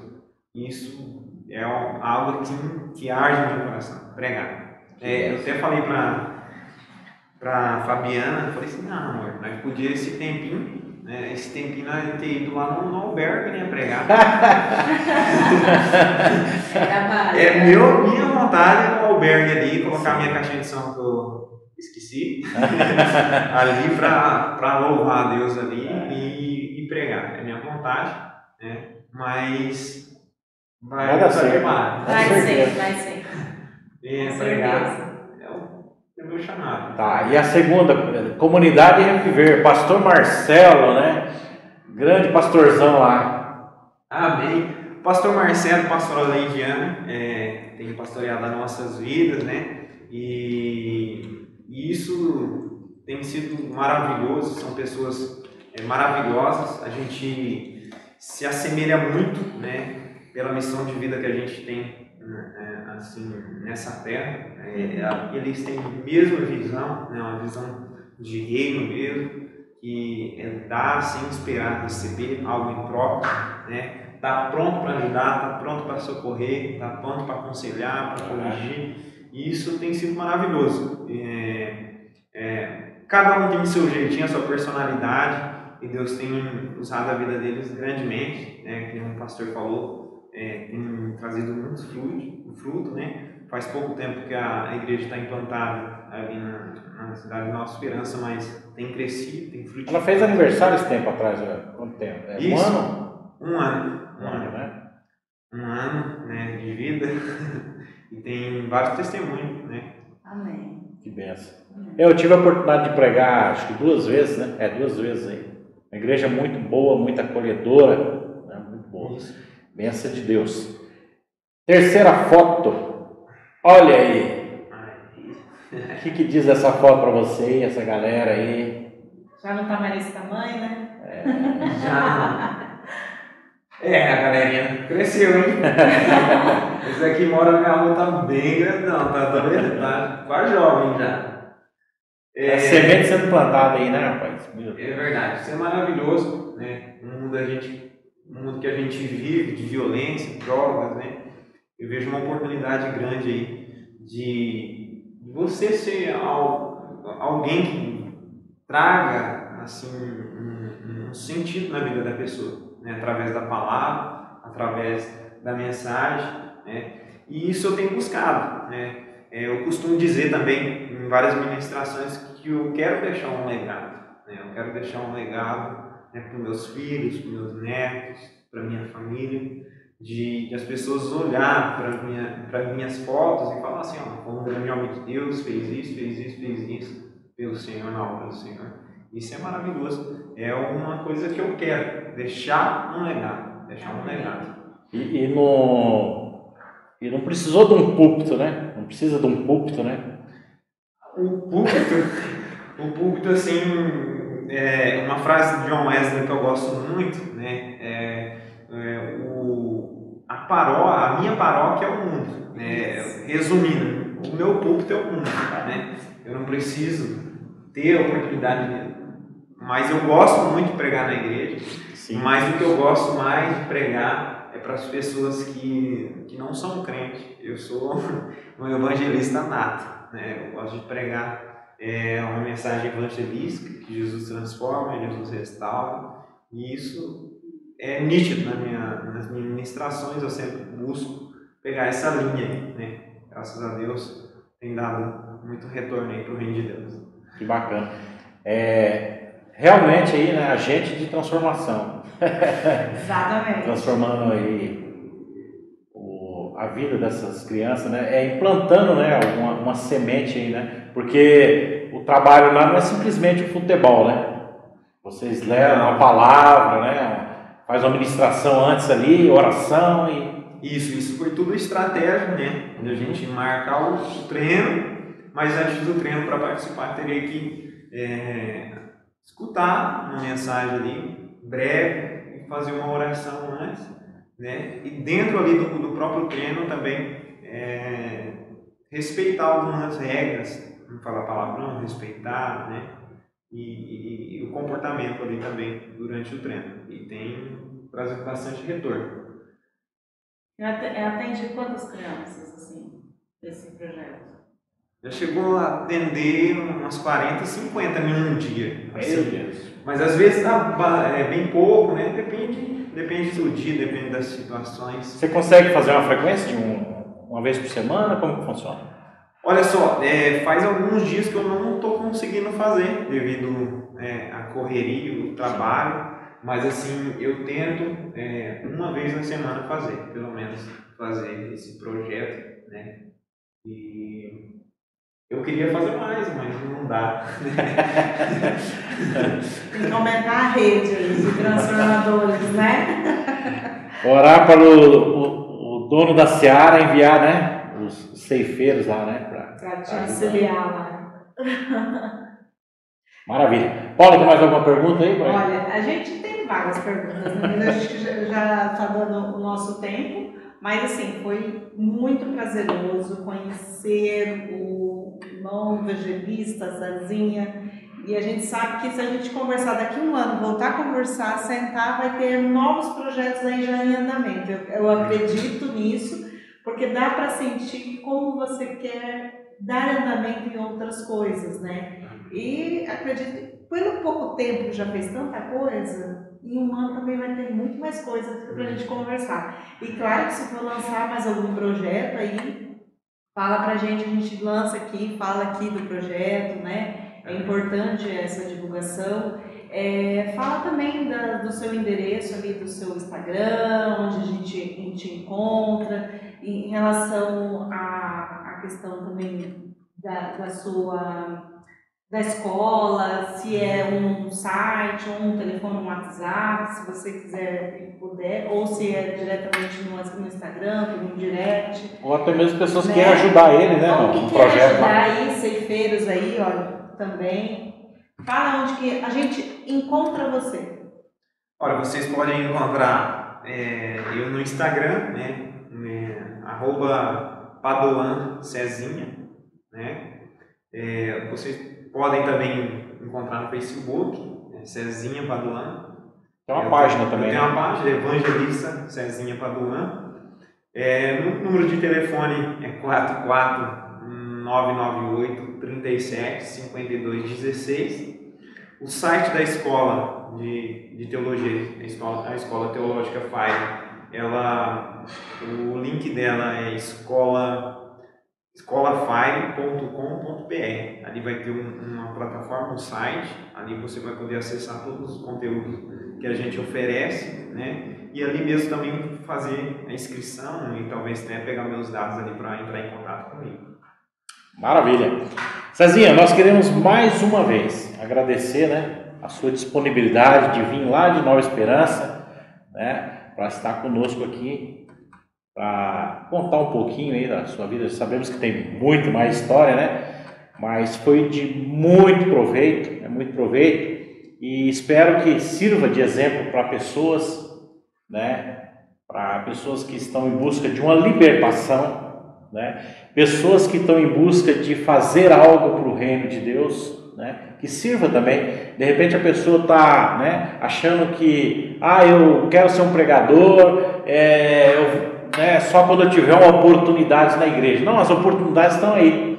E isso é algo que arde no meu coração, pregar. Eu até falei pra Fabiana, eu falei assim, não, amor, nós podíamos esse tempinho nós ter ido lá no albergue, né, pregar. Minha vontade é no albergue ali, colocar minha caixinha de som que eu esqueci, ali para louvar a Deus ali e pregar. É minha vontade, né? Mas vai dar certo. Vai ser. Pregar é o meu chamado. Tá, e a segunda, Comunidade Reviver, pastor Marcelo, né? Grande pastorzão lá. Amém. Pastor Marcelo, pastora Leidiana, tem pastoreado as nossas vidas, né? E isso tem sido maravilhoso, são pessoas maravilhosas, a gente se assemelha muito, né? Pela missão de vida que a gente tem assim, nessa terra. Eles têm a mesma visão, né? Uma visão de reino mesmo, que é dar sem esperar receber algo em troca, né? Tá pronto para ajudar, tá pronto para socorrer, tá pronto para aconselhar, para corrigir, e isso tem sido maravilhoso. Cada um tem o seu jeitinho, a sua personalidade, e Deus tem usado a vida deles grandemente, né? Como o pastor falou, tem trazido muito fruto, né? Faz pouco tempo que a igreja está implantada ali na cidade de Nova Esperança, mas tem crescido, tem frutificado. Ela fez aniversário esse tempo atrás, quanto tempo? Isso. Um ano? Um ano. Né? Um ano, né, de vida. E tem vários testemunhos, né? Amém. Que benção. Eu tive a oportunidade de pregar, acho que 2 vezes, né? 2 vezes aí. Uma igreja muito boa, muito acolhedora, né? Muito boa. Benção de Deus. Terceira foto. Olha aí. O que diz essa foto para você, essa galera aí? Já não tá mais nesse tamanho, né? Já. A galerinha cresceu, hein? Esse aqui mora na minha rua, tá bem grandão, tá quase jovem já. Semente sendo plantada aí, né, rapaz? É verdade, isso é maravilhoso, né? Um mundo que a gente vive de violência, drogas, né? Eu vejo uma oportunidade grande aí de você ser alguém que traga assim um sentido na vida da pessoa, né? Através da palavra, através da mensagem, né? E isso eu tenho buscado, né? Eu costumo dizer também em várias ministrações que eu quero deixar um legado, né? Eu quero deixar um legado, né, para os meus filhos, para os meus netos, para a minha família, de as pessoas olhar para minhas fotos e falar assim, ó, como um grande homem de Deus fez isso pelo Senhor, na obra do Senhor. Isso é maravilhoso. É uma coisa que eu quero, deixar um legado. E não precisou de um púlpito, né? Não precisa de um púlpito, né? O púlpito, assim, é uma frase de John Wesley que eu gosto muito, né? A minha paróquia é o mundo, né? Resumindo, o meu púlpito é o mundo, né? Eu não preciso ter a oportunidade, mas eu gosto muito de pregar na igreja. Sim. Mas o que eu gosto mais de pregar é para as pessoas que não são crentes. Eu sou um evangelista nato, né? Eu gosto de pregar uma mensagem evangelística que Jesus transforma, Jesus restaura, e isso é nítido nas minhas ministrações. Eu sempre busco pegar essa linha, né? Graças a Deus tem dado muito retorno aí para o reino de Deus. Que bacana. Realmente aí, né, agente de transformação. Exatamente. Transformando aí a vida dessas crianças, né? Implantando, né, uma semente aí, né? Porque o trabalho lá não é simplesmente o futebol, né? Vocês levam a palavra, né? Faz uma ministração antes ali, oração e... Isso foi tudo estratégia, né? De a gente marcar o treino, mas antes do treino, para participar, teria que escutar uma mensagem ali, breve, e fazer uma oração antes, né? E dentro ali do próprio treino também respeitar algumas regras, não falar palavrão, respeitar, né? E o comportamento ali também durante o treino. E tem trazido bastante retorno. Atende quantas crianças, assim, esse projeto? Já chegou a atender umas 40, 50 mil um dia. Meu Deus. Mas às vezes é bem pouco, né? Depende do dia, depende das situações. Você consegue fazer uma frequência de uma vez por semana? Como que funciona? Olha só, faz alguns dias que eu não estou conseguindo fazer devido à correria, o trabalho. Mas assim, eu tento uma vez na semana fazer, pelo menos fazer esse projeto, né? E eu queria fazer mais, mas não dá. Tem que aumentar a rede de transformadores, né? Orar para o dono da seara enviar, né? Os ceifeiros lá, né? Para te auxiliar lá. Maravilha. Paula, tem mais alguma pergunta aí? Olha, a gente tem várias perguntas, né? A gente já está dando o nosso tempo, mas assim, foi muito prazeroso conhecer o irmão evangelista, Zezinha, e a gente sabe que se a gente conversar daqui a um ano, voltar a conversar, sentar, vai ter novos projetos aí já em andamento. Eu acredito nisso, porque dá para sentir como você quer dar andamento em outras coisas, né? E acredito, pelo pouco tempo que já fez tanta coisa, em um ano também vai ter muito mais coisa para a gente conversar. E claro que se for lançar mais algum projeto aí, fala pra gente, a gente lança aqui, fala aqui do projeto, né? É importante essa divulgação. Fala também do seu endereço ali, do seu Instagram, onde a gente encontra, em relação à questão também da escola, se é um site, ou um telefone, um WhatsApp, se você quiser e puder, ou se é diretamente no Instagram, por um direct. Ou até mesmo pessoas que querem ajudar ele, né? Ou que querem ajudar aí, ceifeiros aí, olha, também. Fala onde que a gente encontra você. Olha, vocês podem encontrar eu no Instagram, né? @Padoan Cezinha, né? Vocês podem também encontrar no Facebook, Cezinha Padoan. Tem uma página também. Tem uma página, Evangelista Cezinha Padoan. O número de telefone é 44998 37 52 16. O site da escola de teologia, a escola teológica FAI, o link dela é escolafire.com.br. Ali vai ter uma plataforma, um site, ali você vai poder acessar todos os conteúdos que a gente oferece, né? E ali mesmo também fazer a inscrição e talvez pegar meus dados ali para entrar em contato comigo. Maravilha. Cezinha, nós queremos mais uma vez agradecer, né, a sua disponibilidade de vir lá de Nova Esperança, né, para estar conosco aqui, para contar um pouquinho aí da sua vida. Sabemos que tem muito mais história, né? Mas foi de muito proveito, e espero que sirva de exemplo para pessoas, né? Para pessoas que estão em busca de uma libertação, né? Pessoas que estão em busca de fazer algo para o reino de Deus, né? Que sirva também. De repente a pessoa está, né, achando que eu quero ser um pregador, só quando eu tiver uma oportunidade na igreja. Não, as oportunidades estão aí.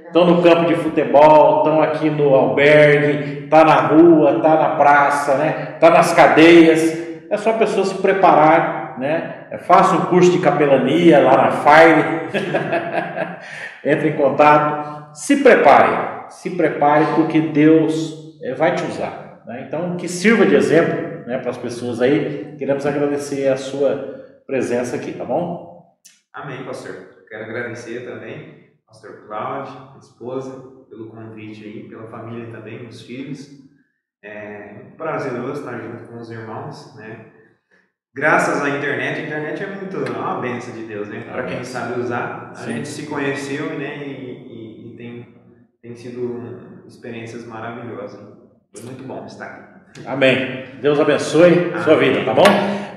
Estão no campo de futebol, estão aqui no albergue, está na rua, está na praça, né? Está nas cadeias. É só a pessoa se preparar, né? Faça um curso de capelania lá na Fire. Entre em contato. Se prepare porque Deus vai te usar, né? Então, que sirva de exemplo, né, para as pessoas aí. Queremos agradecer a sua presença aqui, tá bom? Amém, pastor. Quero agradecer também, pastor Cláudio, minha esposa, pelo convite aí, pela família também, os filhos. É muito prazeroso estar junto com os irmãos, né? Graças à internet, a internet é uma bênção de Deus, né? Para quem sabe usar. A gente se conheceu, né? E tem sido experiências maravilhosas. Foi muito bom estar aqui. Amém. Deus abençoe a sua vida, tá bom?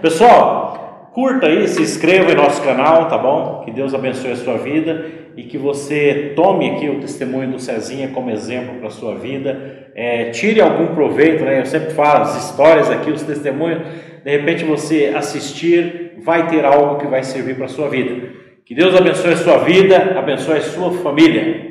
Pessoal, curta aí, se inscreva em nosso canal, tá bom? Que Deus abençoe a sua vida e que você tome aqui o testemunho do Cezinha como exemplo para a sua vida, tire algum proveito, né? Eu sempre falo, as histórias aqui, os testemunhos, de repente você assistir, vai ter algo que vai servir para a sua vida. Que Deus abençoe a sua vida, abençoe a sua família.